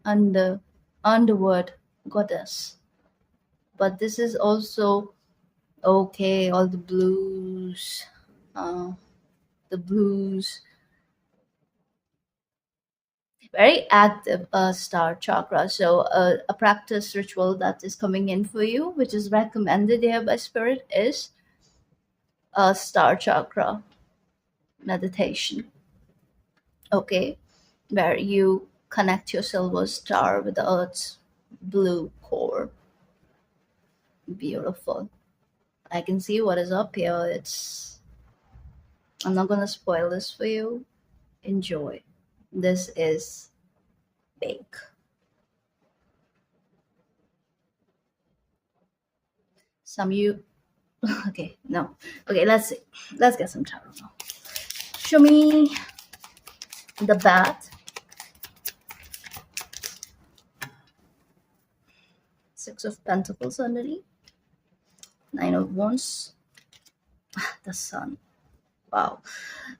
under underworld goddess. But this is also okay. All the blues, uh, the blues, very active star chakra. So a practice ritual that is coming in for you, which is recommended here by Spirit, is a star chakra meditation. Okay, where you connect your silver star with the Earth's blue core. Beautiful. I can see what is up here. It's. I'm not gonna spoil this for you. Enjoy. This is big. Some you. Okay, no. Okay, let's see. Let's get some tarot now. Show me the bat. Six of Pentacles underneath. Nine of Wands. The sun. Wow.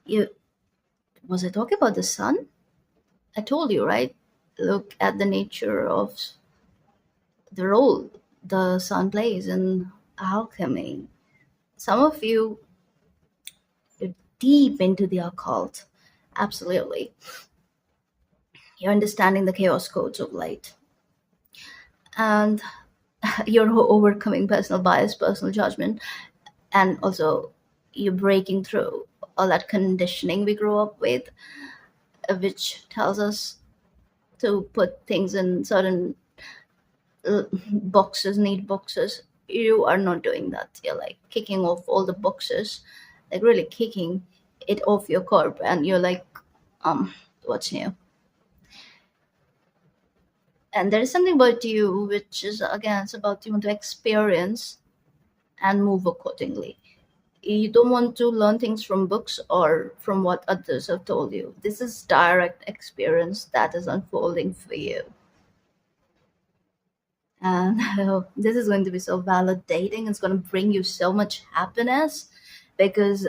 You Was I talking about the sun? I told you, right? Look at the nature of the role the sun plays in alchemy. Some of you are deep into the occult. Absolutely. You're understanding the chaos codes of light. And you're overcoming personal bias, personal judgment, and also you're breaking through all that conditioning we grew up with, which tells us to put things in certain boxes, neat boxes. You are not doing that. You're like kicking off all the boxes, like really kicking it off your curb, and you're like, what's new? And there is something about you which is again, it's about you want to experience and move accordingly. You don't want to learn things from books or from what others have told you. This is direct experience that is unfolding for you. And this is going to be so validating. It's going to bring you so much happiness because,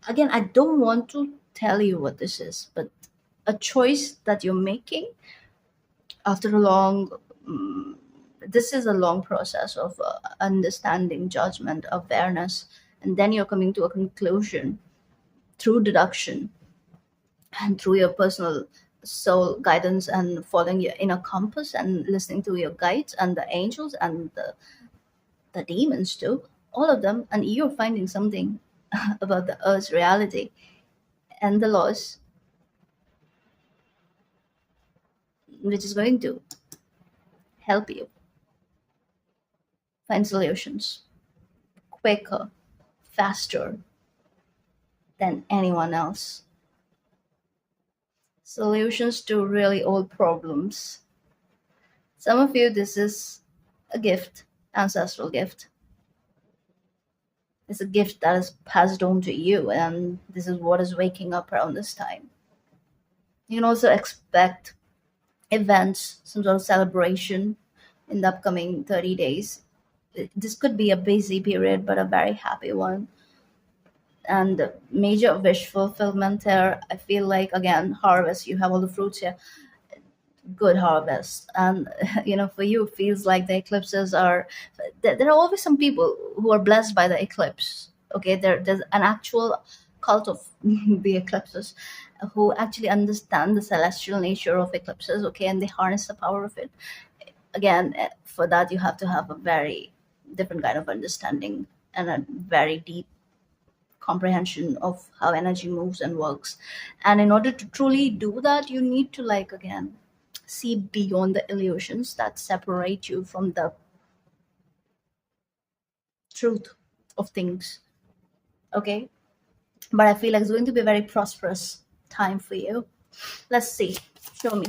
again, I don't want to tell you what this is, but a choice that you're making after a long, mm, this is a long process of understanding, judgment, awareness, and then you're coming to a conclusion through deduction and through your personal soul guidance and following your inner compass and listening to your guides and the angels and the demons too, all of them, and you're finding something about the earth's reality and the laws, which is going to help you find solutions quicker, faster than anyone else. Solutions to really old problems. Some of you, this is a gift, ancestral gift. It's a gift that is passed on to you, and this is what is waking up around this time. You can also expect events, some sort of celebration in the upcoming 30 days. This could be a busy period, but a very happy one. And major wish fulfillment here. I feel like, again, harvest, you have all the fruits here, good harvest. And, for you, it feels like the eclipses are, there are always some people who are blessed by the eclipse. Okay, there's an actual cult of the eclipses who actually understand the celestial nature of eclipses, okay, and they harness the power of it. Again, for that you have to have a very different kind of understanding and a very deep comprehension of how energy moves and works. And in order to truly do that, you need to, like, again, see beyond the illusions that separate you from the truth of things. Okay, but I feel like it's going to be a very prosperous time for you. Let's see, show me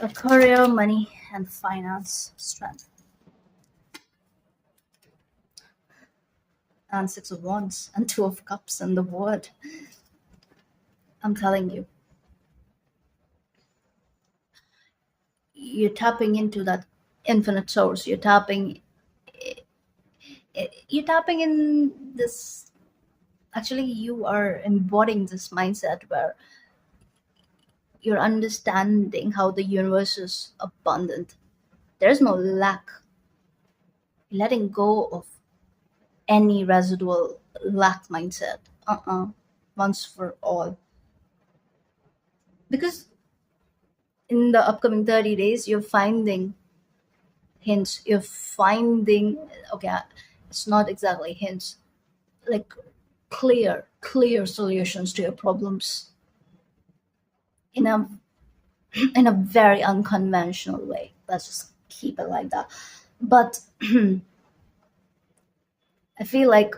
a career, money, and finance, strength, and Six of Wands, and Two of Cups, and the Word. I'm telling you, you're tapping into that infinite source. You're tapping in this. Actually, you are embodying this mindset where you're understanding how the universe is abundant. There's no lack. Letting go of any residual lack mindset. Once for all. Because in the upcoming 30 days, you're finding hints. You're finding, okay, it's not exactly hints, like clear solutions to your problems in a very unconventional way. Let's just keep it like that. But I feel like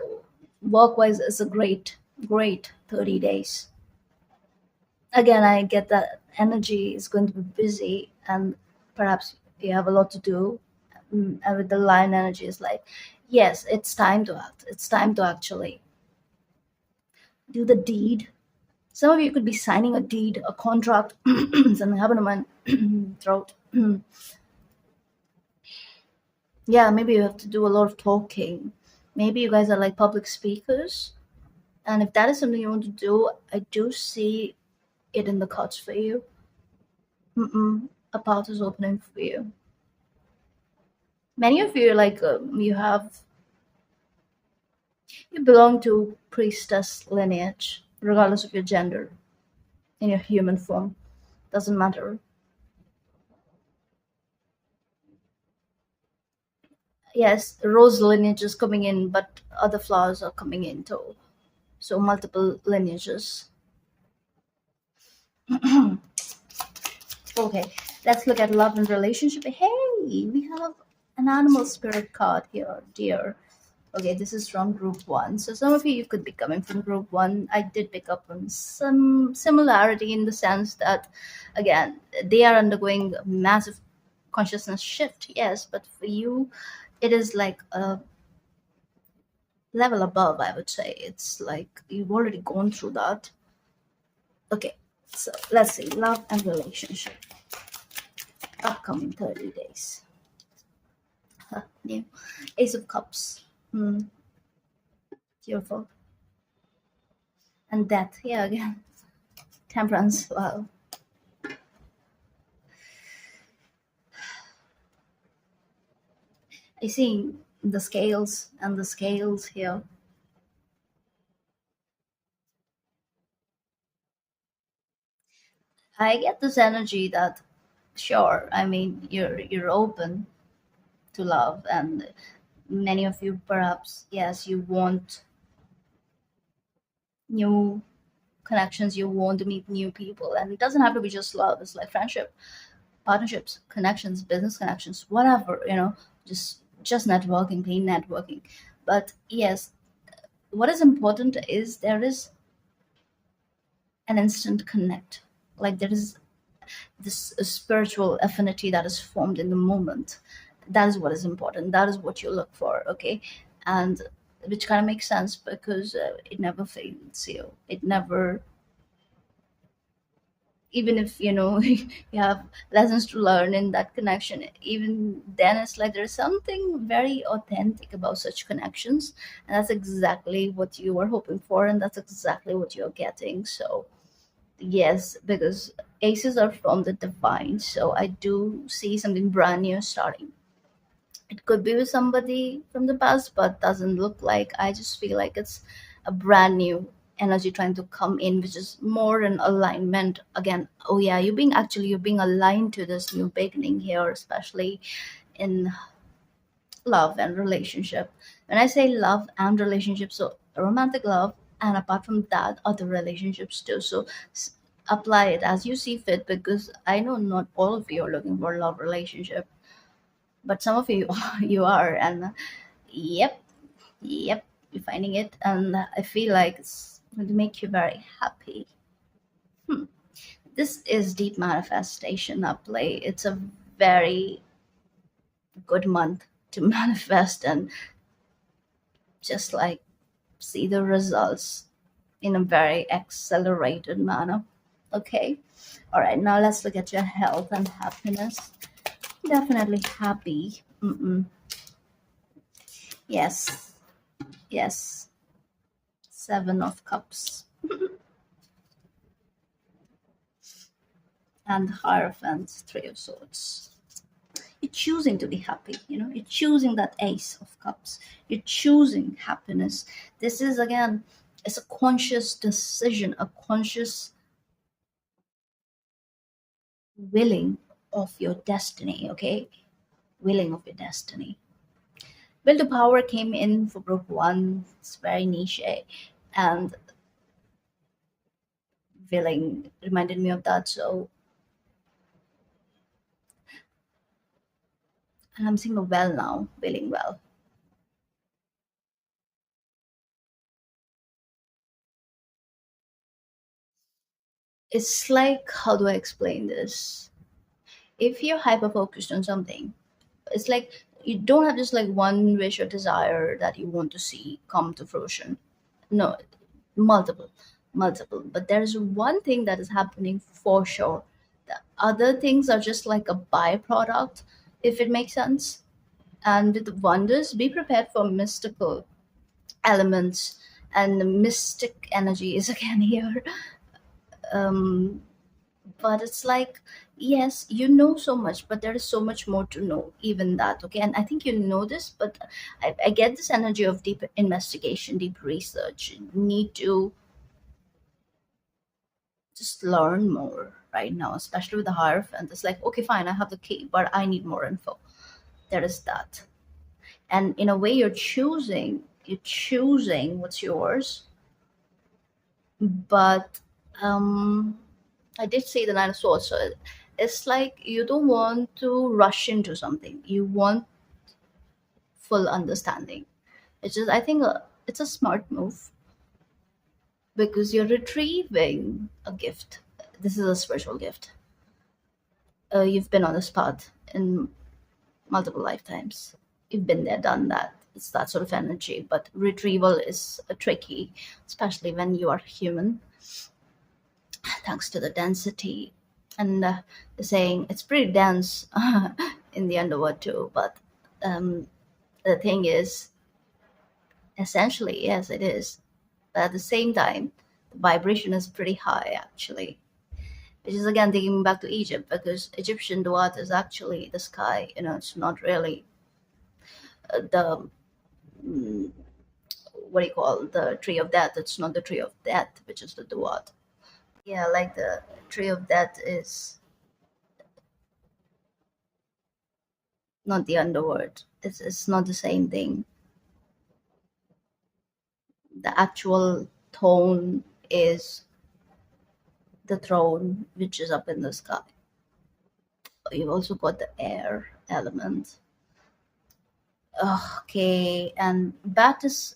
work wise is a great 30 days. Again, I get that energy is going to be busy and perhaps you have a lot to do. And with the lion energy, is like, yes, it's time to act. It's time to actually do the deed. Some of you could be signing a deed, a contract, something happened to my throat. Yeah, maybe you have to do a lot of talking. Maybe you guys are like public speakers, and if that is something you want to do, I do see it in the cards for you. A path is opening for you. Many of you, like, you belong to priestess lineage, regardless of your gender, in your human form. Doesn't matter. Yes, rose lineage is coming in, but other flowers are coming in too. So multiple lineages. Okay, let's look at love and relationship. Hey, we have an animal spirit card here, dear. Okay, this is from group one. So some of you could be coming from group one. I did pick up on some similarity in the sense that, again, they are undergoing a massive consciousness shift. Yes, but for you, it is like a level above. I would say it's like you've already gone through that. Okay, so let's see love and relationship upcoming 30 days. New Ace of Cups. Beautiful. And death. Yeah, again. Temperance. Wow. I see the scales and the scales here. I get this energy that sure, I mean you're open to love, and many of you perhaps yes you want new connections, you want to meet new people, and it doesn't have to be just love. It's like friendship, partnerships, connections, business connections, whatever, just networking, plain networking. But yes, what is important is there is an instant connect. Like there is this spiritual affinity that is formed in the moment. That is what is important. That is what you look for, okay? And which kind of makes sense because it never fails you. It never, even if you have lessons to learn in that connection, even then it's like there's something very authentic about such connections, and that's exactly what you were hoping for, and that's exactly what you're getting. So yes, because aces are from the divine, so I do see something brand new starting. It could be with somebody from the past, but doesn't look like. I just feel like it's a brand new energy trying to come in, which is more in alignment. Again, oh yeah, you're being aligned to this new beginning here, especially in love and relationship. When I say love and relationship, so romantic love, and apart from that, other relationships too. So apply it as you see fit, because I know not all of you are looking for a love relationship, but some of you you are, and yep, yep, you're finding it, and I feel like it's going to make you very happy. This is deep manifestation up play. It's a very good month to manifest and just like see the results in a very accelerated manner. Okay. All right. Now let's look at your health and happiness. Definitely happy. Yes. Yes. Seven of Cups and Hierophant, Three of Swords. You're choosing to be happy. You're choosing that Ace of Cups. You're choosing happiness. This is, again, it's a conscious decision, a conscious willing of your destiny, okay? Willing of your destiny. Will to Power came in for group one. It's very niche, and willing reminded me of that. So, and I'm seeing a well now, willing well. It's like, how do I explain this? If you're hyper focused on something, it's like you don't have just like one wish or desire that you want to see come to fruition. No, multiple, multiple. But there's one thing that is happening for sure. The other things are just like a byproduct, if it makes sense. And with wonders, be prepared for mystical. elements, and the mystic energy is again here. um, but it's like, yes, you know so much, but there is so much more to know, even that. Okay, and I think you know this, but I get this energy of deep investigation, deep research. You need to just learn more right now, especially with the Hierophant. It's like, okay, fine, I have the key, but I need more info. There is that. And in a way, you're choosing what's yours, but I did say the Nine of Swords. So it's like you don't want to rush into something. You want full understanding. It's just, I think, it's a smart move because you're retrieving a gift. This is a spiritual gift. You've been on this path in multiple lifetimes. You've been there, done that. It's that sort of energy. But retrieval is tricky, especially when you are human, thanks to the density. And the saying, it's pretty dense in the underworld too. But um, the thing is, essentially, yes, it is. But at the same time, the vibration is pretty high, actually. Which is again taking me back to Egypt, because Egyptian Duat is actually the sky. It's not really the mm, what do you call the tree of death. It's not the tree of death, which is the Duat. Yeah, like the tree of death is not the underworld. It's not the same thing. The actual tone is the throne, which is up in the sky. You've also got the air element. Okay, and bat is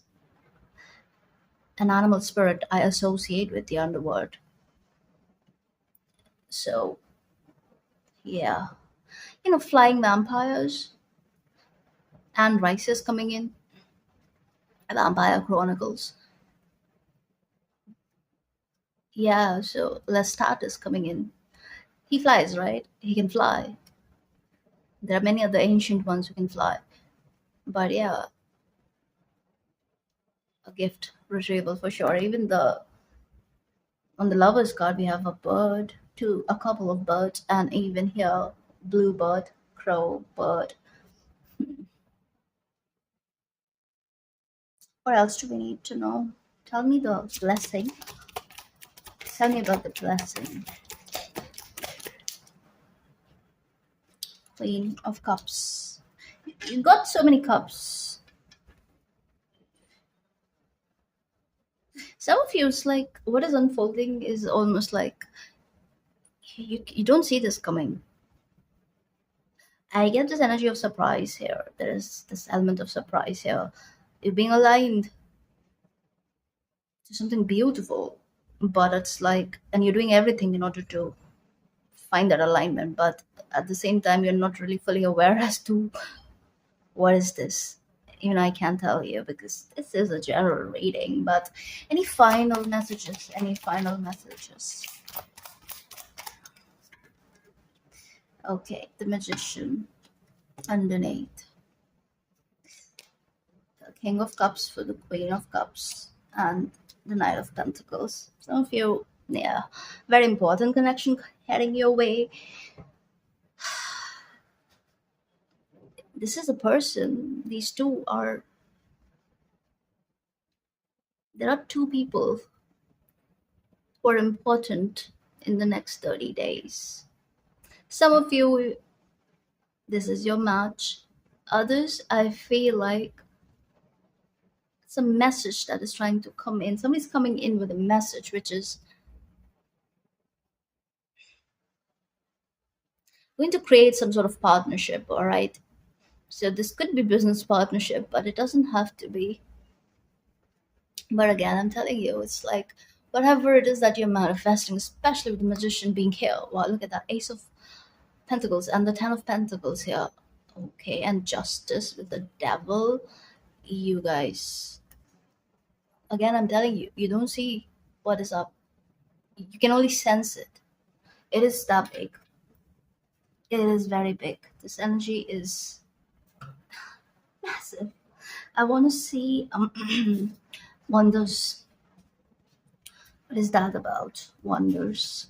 an animal spirit I associate with the underworld. So yeah, flying vampires and Rises coming in, Vampire Chronicles. Yeah, so Lestat is coming in. He flies, right? He can fly. There are many other ancient ones who can fly. But yeah, a gift retrieval for sure. Even the on the lovers card we have a bird, two a couple of birds, and even here bluebird, crow, bird. What else do we need to know? Tell me the blessing. Tell me about the blessing. Queen of Cups. You got so many cups. Some of you, it's like what is unfolding is almost like you don't see this coming. I get this energy of surprise here. There is this element of surprise here. You're being aligned to something beautiful, but it's like, and you're doing everything in order to find that alignment, but at the same time, you're not really fully aware as to what is this. Even I can't tell you because this is a general reading, but any final messages? Any final messages? Okay, the Magician underneath. The King of Cups for the Queen of Cups and the Knight of Pentacles. Some of you, yeah, very important connection heading your way. This is a person. These two are, there are two people who are important in the next 30 days. Some of you, this is your match. Others, I feel like it's a message that is trying to come in. Somebody's coming in with a message which is going to create some sort of partnership, all right? So this could be business partnership, but it doesn't have to be. But again, I'm telling you, it's like whatever it is that you're manifesting, especially with the Magician being here. Wow, look at that Ace of Pentacles and the Ten of Pentacles here. Okay, and Justice with the Devil. You guys, again, I'm telling you, you don't see what is up. You can only sense it. It is that big. It is very big. This energy is massive. I want to see wonders. What is that about? Wonders.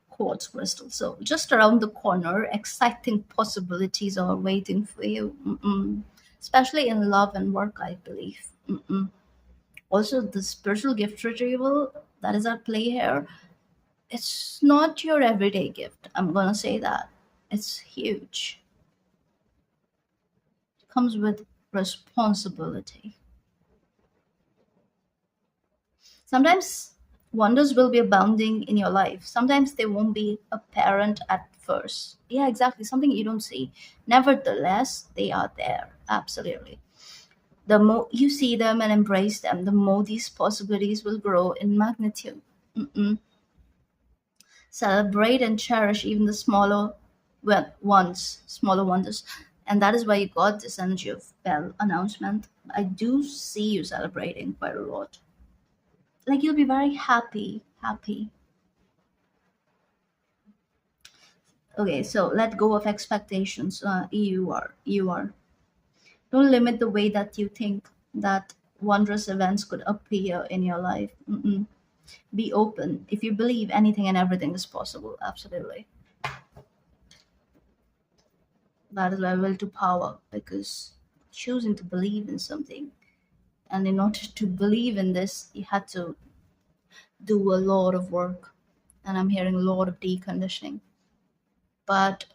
Quartz crystal. So just around the corner, exciting possibilities are waiting for you. Mm-mm. Especially in love and work, I believe. Mm-mm. Also, the spiritual gift retrieval that is at play here. It's not your everyday gift. I'm gonna say that. It's huge. It comes with responsibility. Sometimes wonders will be abounding in your life. Sometimes they won't be apparent at first. Yeah, exactly. Something you don't see. Nevertheless, they are there. Absolutely. The more you see them and embrace them, the more these possibilities will grow in magnitude. Mm-mm. Celebrate and cherish even the smaller wonders. And that is why you got this energy of bell announcement. I do see you celebrating quite a lot. Like you'll be very happy. Okay, so let go of expectations. You are. Don't limit the way that you think that wondrous events could appear in your life. Mm-mm. Be open. If you believe, anything and everything is possible. Absolutely. That is why will to power, because choosing to believe in something, and in order to believe in this, you had to do a lot of work. And I'm hearing a lot of deconditioning. But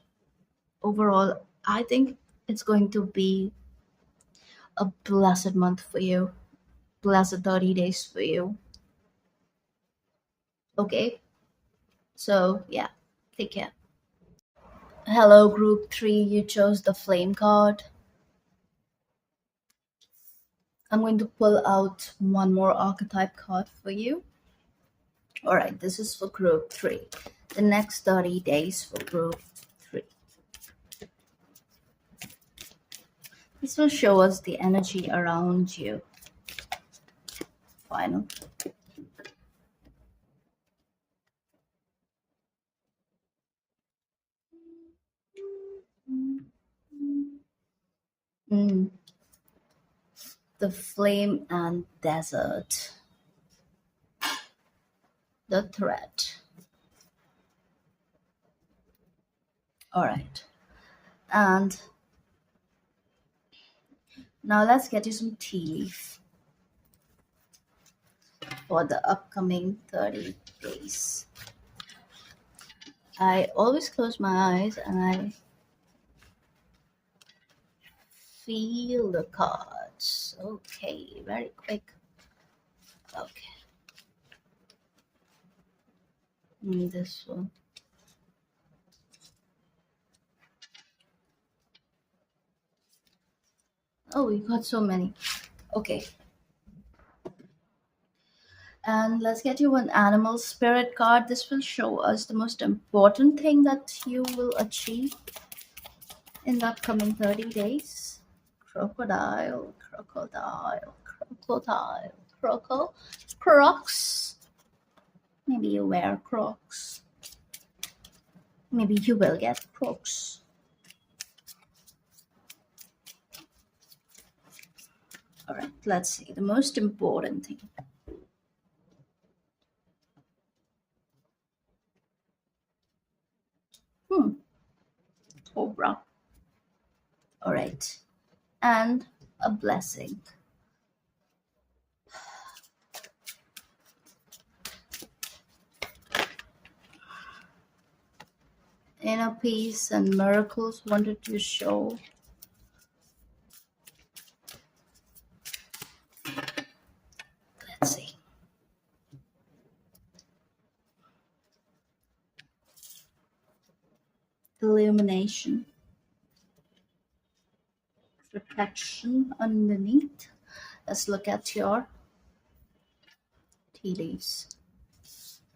overall, I think it's going to be a blessed month for you, blessed 30 days for you. Okay, so yeah, take care. Hello, group 3. You chose the flame card. I'm going to pull out one more archetype card for you. All right, this is for group 3. The next 30 days for group 3. This will show us the energy around you. Final. Mm, the flame and desert. The threat. All right. And now let's get you some tea leaf for the upcoming 30 days. I always close my eyes and I feel the cards. Okay, very quick. Okay, this one. Oh, we got so many. Okay, and let's get you an animal spirit card. This will show us the most important thing that you will achieve in the upcoming 30 days. Crocodile, crocodile, crocodile, crocs. Maybe you wear crocs. Maybe you will get crocs. All right, let's see. The most important thing. Hmm, cobra. All right, and a blessing. Inner peace and miracles wanted to show. Let's see. Illumination, protection underneath. Let's look at your tea leaves.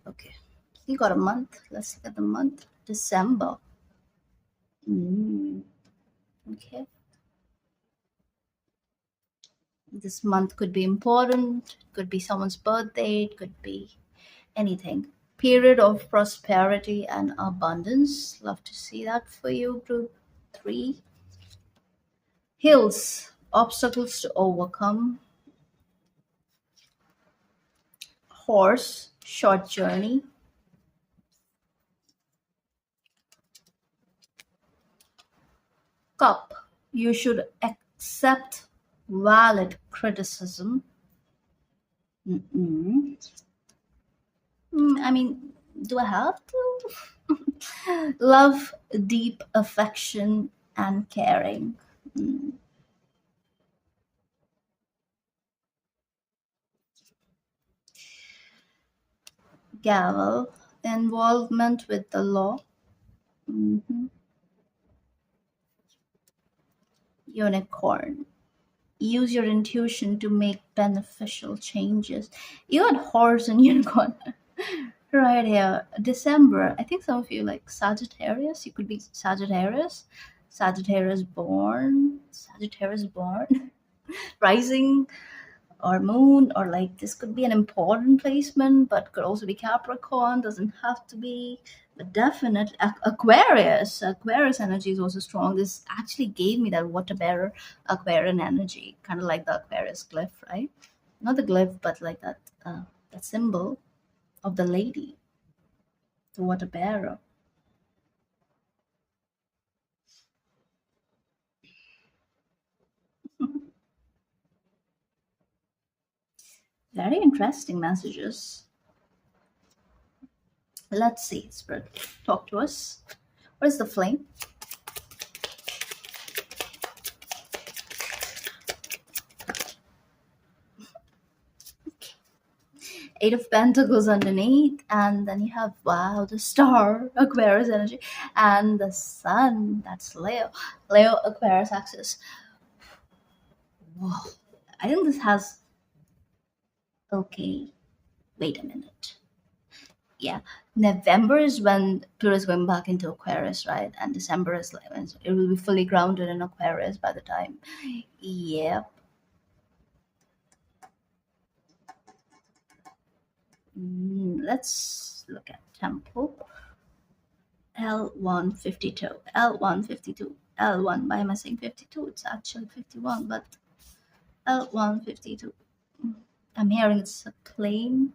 Okay, you got a month. Let's look at the month. December. Okay, this month could be important. It could be someone's birthday. It could be anything. Period of prosperity and abundance. Love to see that for you, group 3. Hills Obstacles to overcome. Horse, short journey. Cup, you should accept valid criticism. Mm-mm. I mean, do I have to? Love, deep affection, and caring. Mm. Gavel, involvement with the law. Mhm. Unicorn, use your intuition to make beneficial changes. You had horse and unicorn right here. December. I think some of you like Sagittarius. You could be Sagittarius. Sagittarius born. Rising or moon, or like this could be an important placement, but could also be Capricorn, doesn't have to be, but definitely Aquarius energy is also strong. This actually gave me that water bearer Aquarian energy, kind of like the Aquarius glyph, right? Not the glyph, but like that symbol of the lady, the water bearer. Very interesting messages. Let's see, Spirit, talk to us. What is the flame? Eight of Pentacles underneath, and then you have, wow, the star, Aquarius energy, and the sun, that's Leo Aquarius axis. Whoa, I think this has, okay, wait a minute. Yeah, November is when Pluto is going back into Aquarius, right? And December is like when it will be fully grounded in Aquarius by the time. Yep. Let's look at temple. L152, L152, L1. Why am I saying 52? It's actually 51, but L152. I'm hearing it's a claim.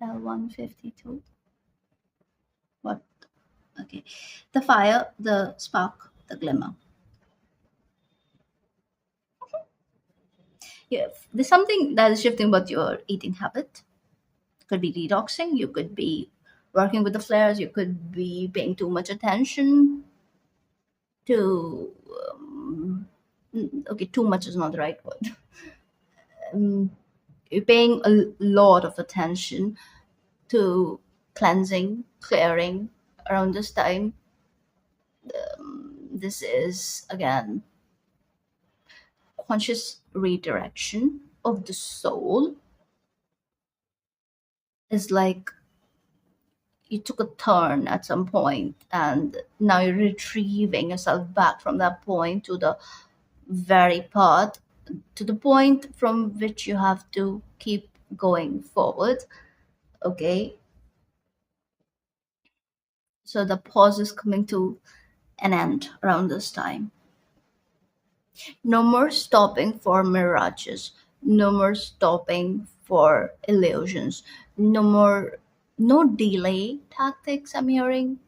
L152. What? Okay. The fire, the spark, the glimmer. Yeah, there's something that is shifting about your eating habit. Could be detoxing, you could be working with the flares, you could be paying too much attention to. Okay, too much is not the right word. Um, you're paying a lot of attention to cleansing, clearing around this time. This is again conscious redirection of the soul. Is like you took a turn at some point and now you're retrieving yourself back from that point to the very path, to the point from which you have to keep going forward. Okay, so the pause is coming to an end around this time. No more stopping for mirages, no more stopping for illusions, no more, no delay tactics. I'm hearing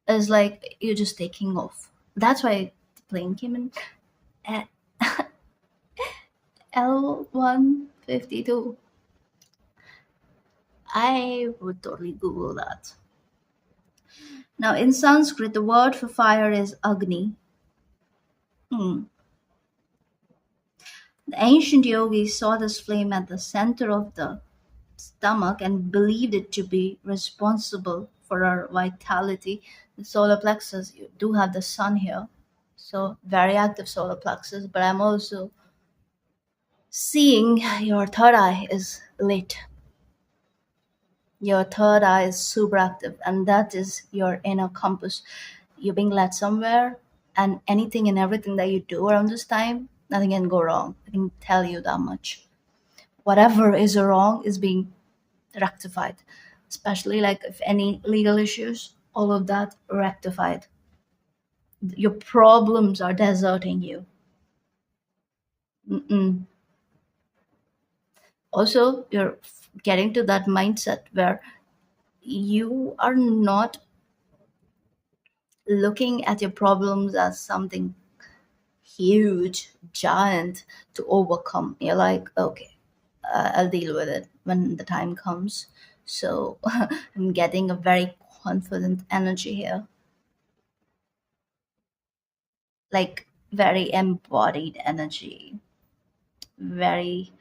is like you're just taking off. That's why the plane came in at L152. I would totally Google that. Now, in Sanskrit, the word for fire is Agni. Hmm. The ancient yogis saw this flame at the center of the stomach and believed it to be responsible for our vitality. The solar plexus, you do have the sun here, so very active solar plexus, but I'm also seeing your third eye is lit. Your third eye is super active, and that is your inner compass. You're being led somewhere, and anything and everything that you do around this time, nothing can go wrong. I can tell you that much. Whatever is wrong is being rectified, especially like if any legal issues, all of that rectified. Your problems are deserting you. Mm-mm. Also, you're getting to that mindset where you are not looking at your problems as something huge, giant to overcome. You're like, okay, I'll deal with it when the time comes. So I'm getting a very confident energy here, like very embodied energy, very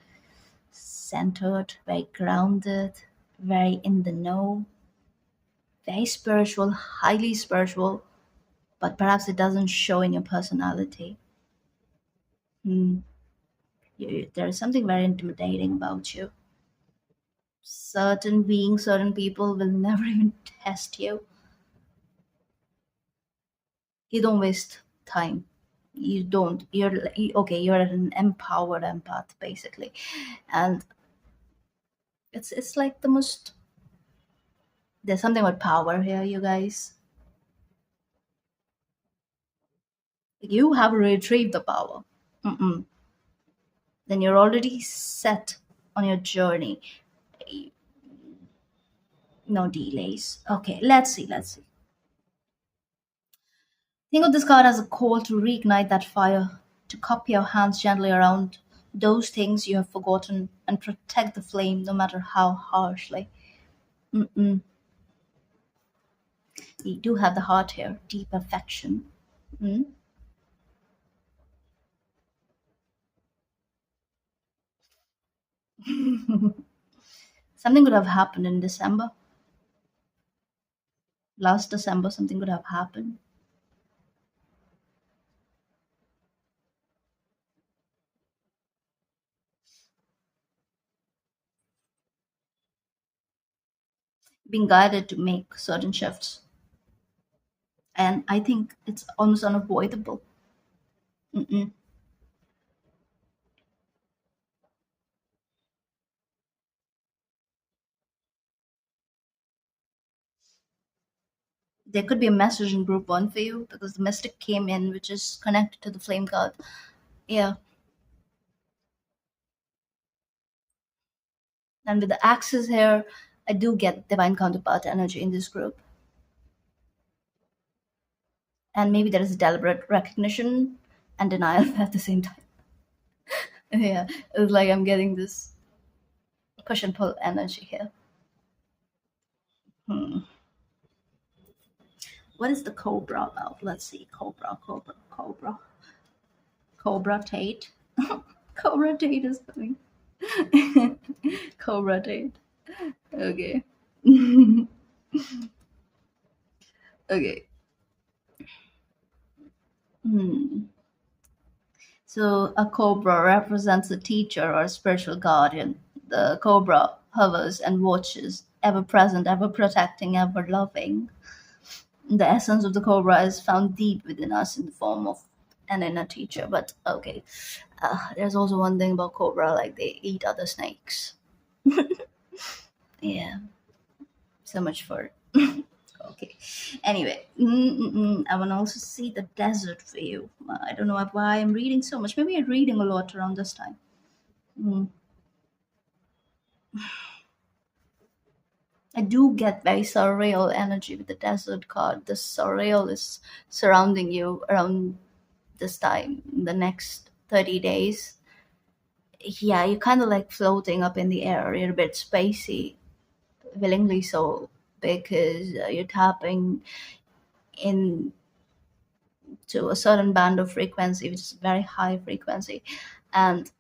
centered, very grounded, very in the know, very spiritual, highly spiritual, but perhaps it doesn't show in your personality. Hmm. There's something very intimidating about you. Certain beings, certain people will never even test you. You don't waste time. You don't. Okay. You're an empowered empath, basically, and it's like the most. There's something about power here, you guys. You have retrieved the power. Mm-mm. Then you're already set on your journey. No delays. Okay, let's see. Let's see. Think of this card as a call to reignite that fire, to cup your hands gently around those things you have forgotten and protect the flame no matter how harshly. Mm-mm. You do have the heart here, deep affection. Mm? Something could have happened in December. Last December, something could have happened. Being guided to make certain shifts. And I think it's almost unavoidable. Mm-mm. There could be a message in group one for you because the mystic came in, which is connected to the flame card. Yeah. And with the axes here, I do get divine counterpart energy in this group. And maybe there is deliberate recognition and denial at the same time. Yeah. It's like I'm getting this push and pull energy here. Hmm. What is the cobra about? Let's see. Cobra, cobra, cobra. Cobra Tate. Cobra Tate is coming. Cobra Tate. Okay. Okay. Hmm. So a cobra represents a teacher or a spiritual guardian. The cobra hovers and watches, ever present, ever protecting, ever loving. The essence of the cobra is found deep within us in the form of an inner teacher. But okay, there's also one thing about cobra, like they eat other snakes. Yeah, so much for okay. Anyway, I want to also see the desert for you. I don't know why I'm reading so much. Maybe I'm reading a lot around this time. Mm. I do get very surreal energy with the desert card. The surreal is surrounding you around this time, the next 30 days. Yeah, you're kind of like floating up in the air. You're a bit spacey, willingly so, because you're tapping into a certain band of frequency, which is very high frequency. And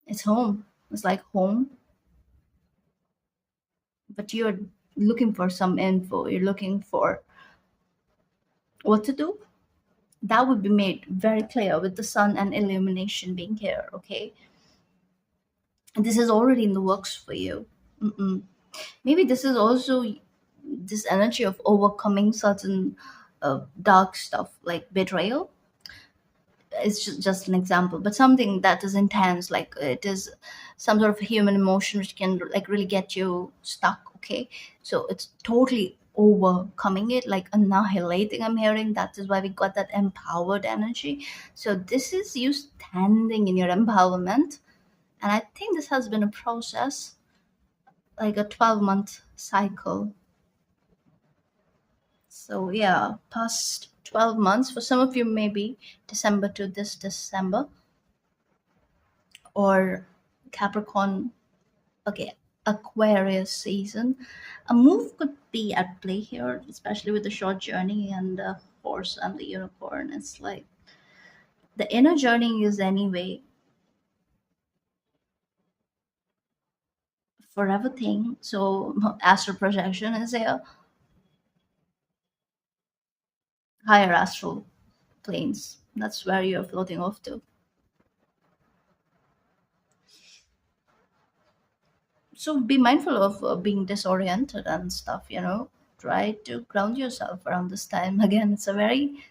it's home. It's like home, but you're looking for some info. You're looking for what to do. That would be made very clear with the sun and illumination being here, okay? And this is already in the works for you. Mm-mm. Maybe this is also this energy of overcoming certain dark stuff like betrayal. It's just an example, but something that is intense, like it is some sort of human emotion which can like really get you stuck, okay? So it's totally overcoming it, like annihilating. I'm hearing that is why we got that empowered energy. So this is you standing in your empowerment, and I think this has been a process, like a 12-month cycle. So yeah, past 12 months for some of you, maybe December to this December, or Capricorn, okay, Aquarius season. A move could be at play here, especially with the short journey and the horse and the unicorn. It's like the inner journey is anyway forever thing. So astral projection is a higher astral planes. That's where you're floating off to. So be mindful of being disoriented and stuff. Try to ground yourself around this time. Again, it's a very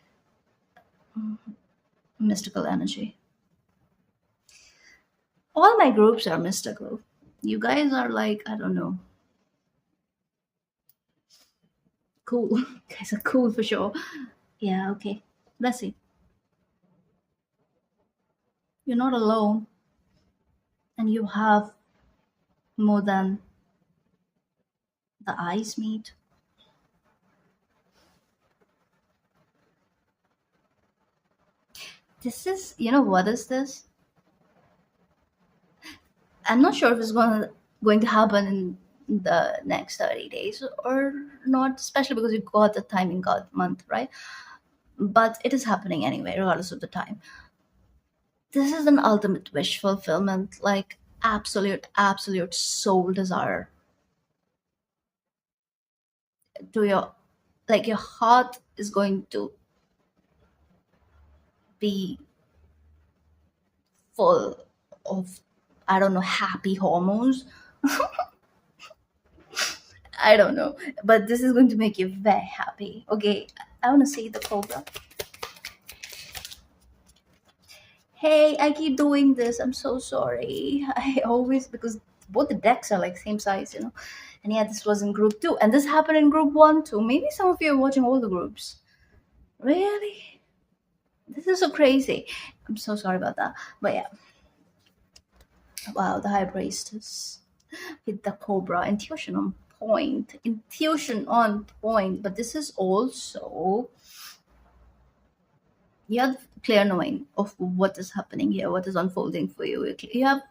mystical energy. All my groups are mystical. You guys are like, I don't know, cool. You guys are cool for sure. Yeah, okay. Let's see. You're not alone, and you have more than the eyes meet. This is, what is this? I'm not sure if it's going to happen in the next 30 days or not, especially because you got the timing God month, right? But it is happening anyway, regardless of the time. This is an ultimate wish fulfillment, like absolute soul desire to your, like your heart is going to be full of, I don't know, happy hormones. I don't know, but this is going to make you very happy. Okay, I want to see the cobra. Hey, I keep doing this. I'm so sorry. I always, because both the decks are like same size, And yeah, this was in group two, and this happened in group one too. Maybe some of you are watching all the groups. Really? This is so crazy. I'm so sorry about that. But yeah, wow, the high priestess with the cobra. Intuition on point. Intuition on point. But this is also, you have clear knowing of what is happening here, what is unfolding for you. You have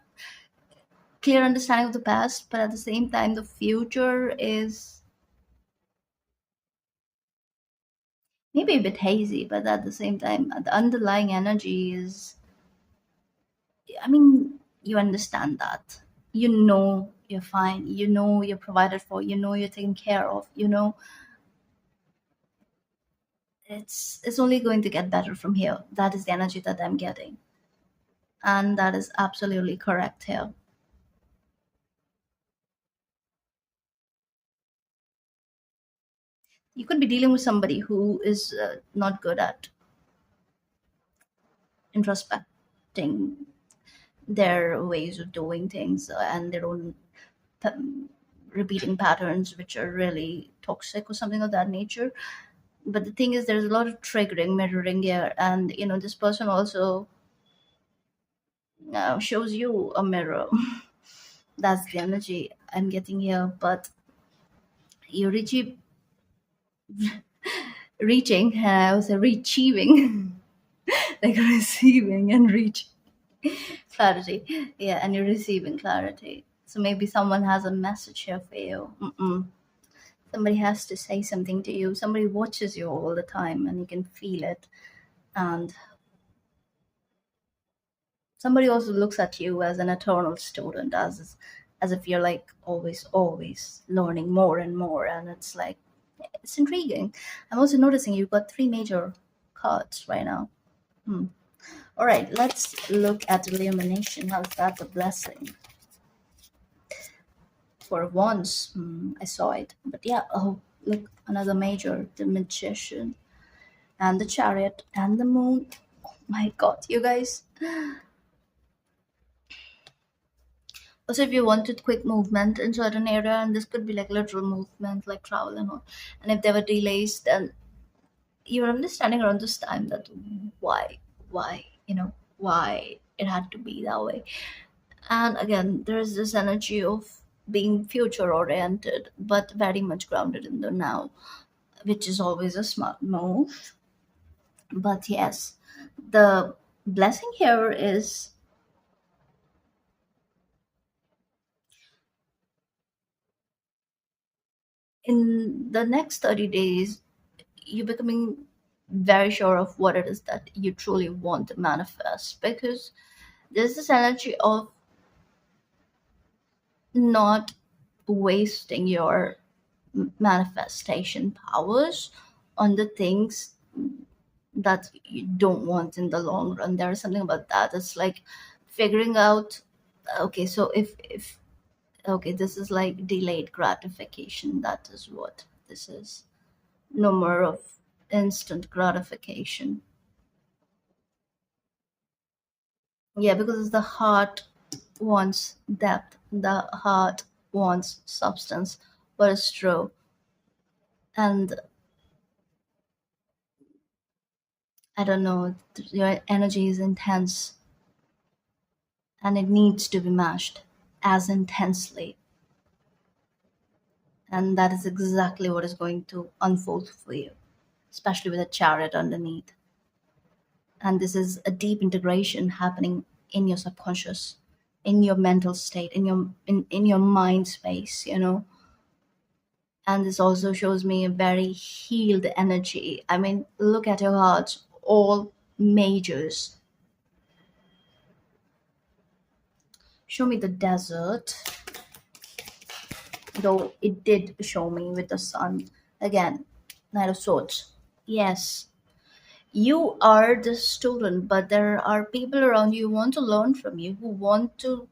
clear understanding of the past, but at the same time, the future is maybe a bit hazy, but at the same time, the underlying energy is, I mean, you understand that. You know you're fine. You know you're provided for. You know you're taken care of. It's only going to get better from here. That is the energy that I'm getting. And that is absolutely correct here. You could be dealing with somebody who is not good at introspecting their ways of doing things, and their own pa- repeating patterns which are really toxic or something of that nature. But the thing is, there's a lot of triggering, mirroring here, and this person also shows you a mirror. That's the energy I'm getting here. But you're reaching, I was retrieving, like receiving and reaching clarity. Yeah, and you're receiving clarity. So maybe someone has a message here for you. Somebody has to say something to you. Somebody watches you all the time, and you can feel it. And somebody also looks at you as an eternal student, as if you're like always learning more and more. And it's like, it's intriguing. I'm also noticing you've got three major cards right now. Hmm. All right, let's look at illumination. How's that a blessing? For once, I saw it. But yeah, oh, look, another major, the magician, and the chariot, and the moon. Oh my God, you guys. Also, if you wanted quick movement in certain area, and this could be like literal movement, like travel and all, and if there were delays, then you're understanding around this time that why, why it had to be that way. And again, there's this energy of being future oriented, but very much grounded in the now, which is always a smart move. But yes, the blessing here is in the next 30 days, you're becoming very sure of what it is that you truly want to manifest, because there's this energy of not wasting your manifestation powers on the things that you don't want in the long run. There is something about that. It's like figuring out, okay, so if okay, this is like delayed gratification. That is what this is. No more of instant gratification. Yeah, because the heart wants depth, the heart wants substance, but it's true. And I don't know, your energy is intense and it needs to be matched as intensely. And that is exactly what is going to unfold for you, especially with a chariot underneath. And this is a deep integration happening in your subconscious, in your mental state, in your mind space. And this also shows me a very healed energy. I mean, look at your heart, all majors. Show me the desert, though it did show me with the sun. Again, Knight of Swords. Yes, you are the student, but there are people around you who want to learn from you, who want to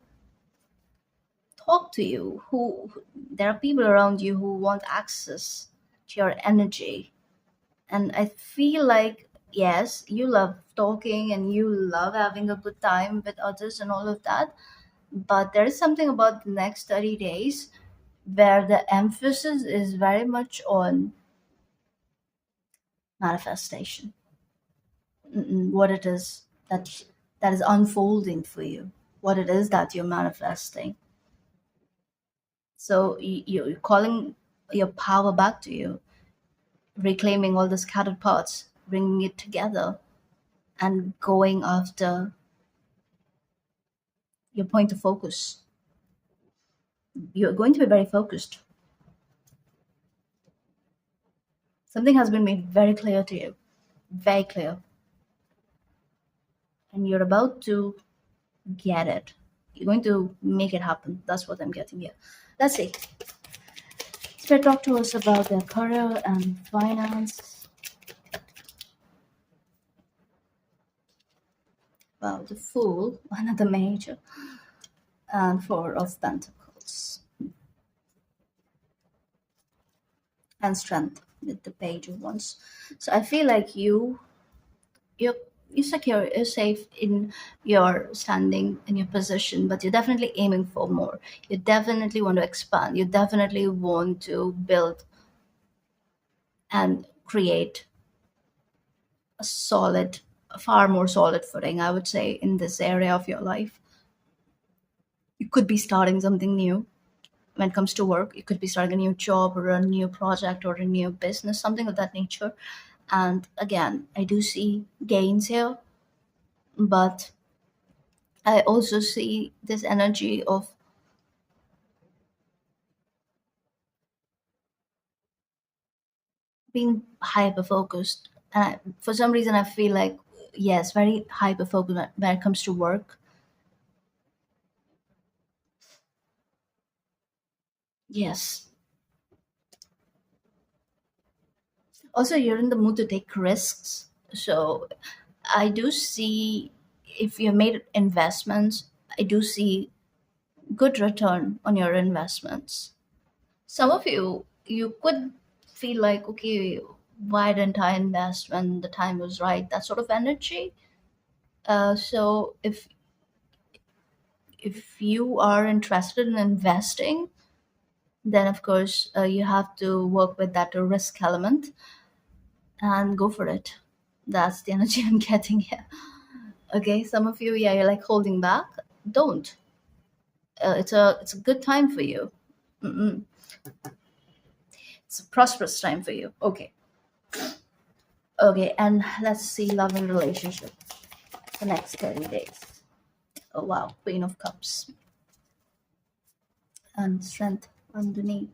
talk to you, there are people around you who want access to your energy. And I feel like, yes, you love talking and you love having a good time with others and all of that, but there is something about the next 30 days where the emphasis is very much on manifestation. What it is that is unfolding for you, what it is that you're manifesting. So you're calling your power back to you, reclaiming all the scattered parts, bringing it together, and going after your point of focus. You're going to be very focused. Something has been made very clear to you, very clear, and you're about to get it. You're going to make it happen. That's what I'm getting here. Let's see. Spirit, talk to us about their career and finance. Wow, the Fool, another major, and Four of Pentacles, and Strength with the Page of Wands. So I feel like you're you're secure, you're safe in your standing, in your position, but you're definitely aiming for more. You definitely want to expand. You definitely want to build and create a solid, a far more solid footing, I would say, in this area of your life. You could be starting something new when it comes to work. You could be starting a new job or a new project or a new business, something of that nature. And again, I do see gains here, but I also see this energy of being hyper focused. And for some reason, I feel like, yes, very hyper focused when it comes to work. Yes. Also, you're in the mood to take risks. So I do see, if you made investments, I do see good return on your investments. Some of you could feel like, okay, why didn't I invest when the time was right? That sort of energy. So if you are interested in investing, then of course you have to work with that risk element and go for it. That's the energy I'm getting here. Okay, some of you, yeah, you're like holding back. Don't. It's a good time for you. Mm-mm. It's a prosperous time for you. Okay. Okay, and let's see love and relationship the next 30 days. Oh wow, Queen of Cups and strength underneath.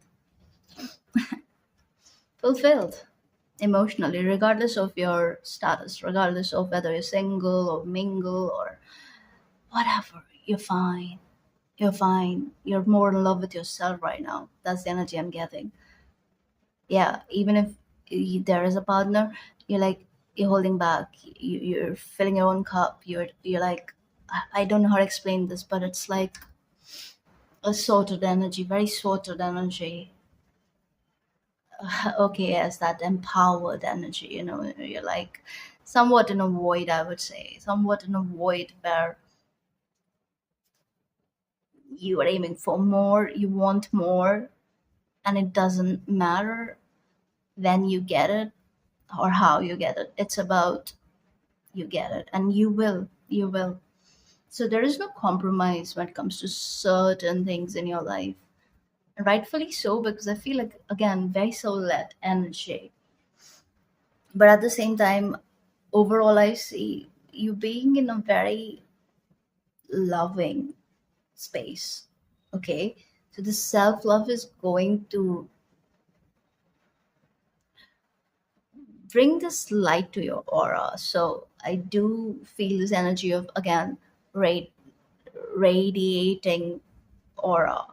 Fulfilled emotionally, regardless of your status, regardless of whether you're single or mingle or whatever. You're fine. You're fine. You're more in love with yourself right now. That's the energy I'm getting. Yeah, even if there is a partner, you're like, you're holding back. You're filling your own cup. You're like, I don't know how to explain this, but it's like a sorted energy, very sorted energy. Okay, yes, that empowered energy. You're like somewhat in a void, I would say, somewhat in a void where you are aiming for more, you want more, and it doesn't matter when you get it or how you get it. It's about you get it, and you will. So there is no compromise when it comes to certain things in your life. And rightfully so, because I feel like, again, very soul-led energy. But at the same time, overall, I see you being in a very loving space. Okay. So the self-love is going to bring this light to your aura. So I do feel this energy of, again, rad- radiating aura,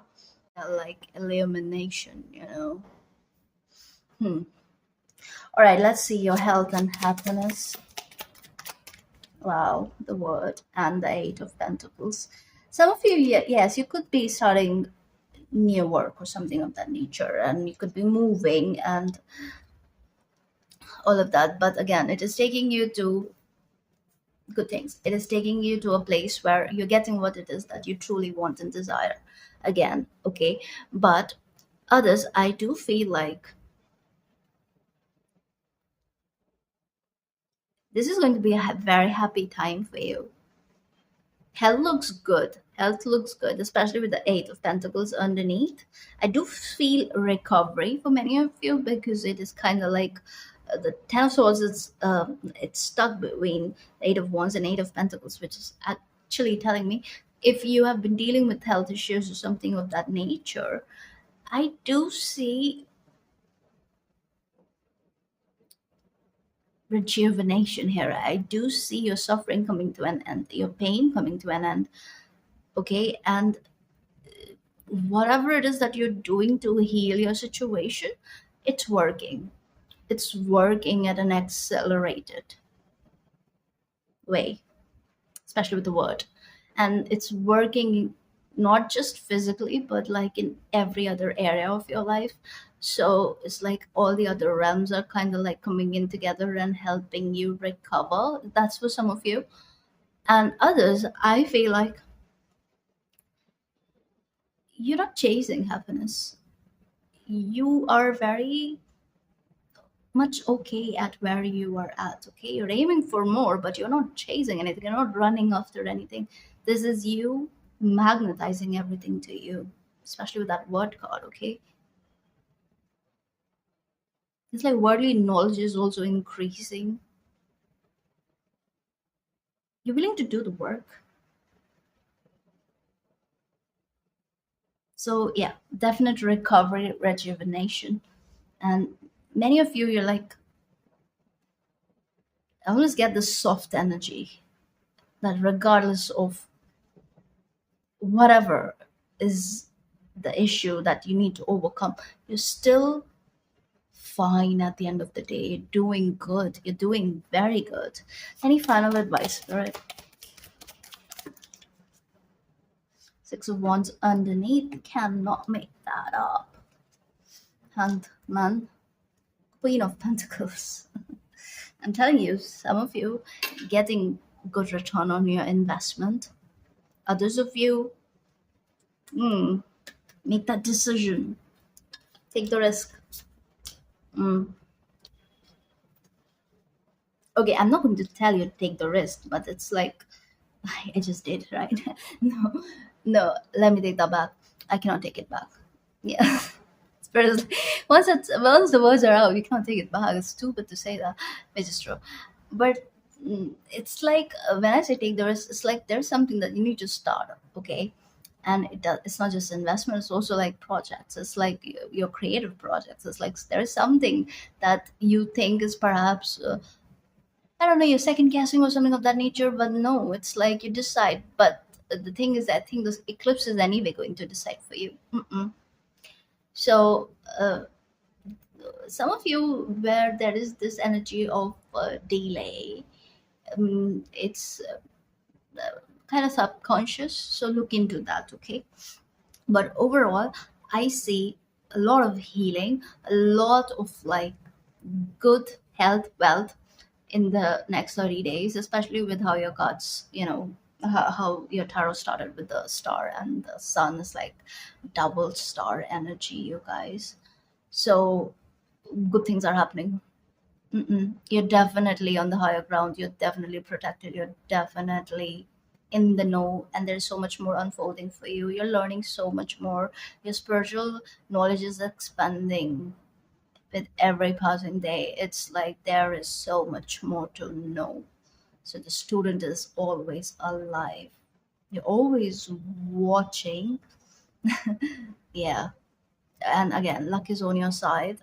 like illumination. Hmm. All right, let's see your health and happiness. Wow, the word and the Eight of Pentacles. Some of you, yes, you could be starting new work or something of that nature, and you could be moving and all of that. But again, it is taking you to good things. It is taking you to a place where you're getting what it is that you truly want and desire. Again, okay. But others, I do feel like this is going to be a very happy time for you. Health looks good, especially with the Eight of Pentacles underneath. I do feel recovery for many of you, because it is kind of like the Ten of Swords. It's stuck between the Eight of Wands and Eight of Pentacles, which is actually telling me if you have been dealing with health issues or something of that nature, I do see rejuvenation here. I do see your suffering coming to an end, your pain coming to an end. Okay, and whatever it is that you're doing to heal your situation, it's working. It's working at an accelerated way, especially with the word. And it's working not just physically, but like in every other area of your life. So it's like all the other realms are kind of like coming in together and helping you recover. That's for some of you. And others, I feel like you're not chasing happiness. You are very much okay at where you are at. Okay, you're aiming for more, but you're not chasing anything, you're not running after anything. This is you magnetizing everything to you, especially with that word card. Okay, it's like worldly knowledge is also increasing. You're willing to do the work. So yeah, definite recovery, rejuvenation. And many of you, you're like, I always get this soft energy that regardless of whatever is the issue that you need to overcome, you're still fine at the end of the day. You're doing good. You're doing very good. Any final advice, Spirit? Six of Wands underneath. Cannot make that up. Hanged Man. Queen of Pentacles. I'm telling you, some of you getting good return on your investment. Others of you Mm. Make that decision. Take the risk. Mm. Okay, I'm not going to tell you to take the risk, but it's like I just did, right? No, no, let me take that back. I cannot take it back. Yeah. Whereas once the words are out, you can't take it back. It's stupid to say that, which is true. But it's like when I say take the risk, it's like there's something that you need to start, okay? And it's not just investment, it's also like projects. It's like your creative projects. It's like there's something that you think is perhaps I don't know, you're second guessing or something of that nature, but no, it's like you decide. But the thing is, I think this eclipse is anyway going to decide for you. Mm-mm. So, some of you where there is this energy of delay, it's kind of subconscious. So, look into that, okay? But overall, I see a lot of healing, a lot of like good health, wealth in the next 30 days, especially with how your cards, how your tarot started with the star and the sun is like double star energy, you guys. So good things are happening. You're definitely on the higher ground. You're definitely protected. You're definitely in the know, and there's so much more unfolding for you. You're learning so much more. Your spiritual knowledge is expanding with every passing day. It's like there is so much more to know. So the student is always alive. You're always watching. Yeah. And again, luck is on your side.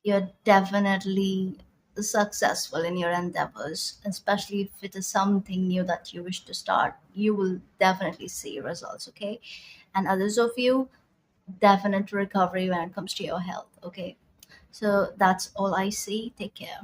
You're definitely successful in your endeavors, especially if it is something new that you wish to start. You will definitely see results, okay? And others of you, definite recovery when it comes to your health, okay? So that's all I see. Take care.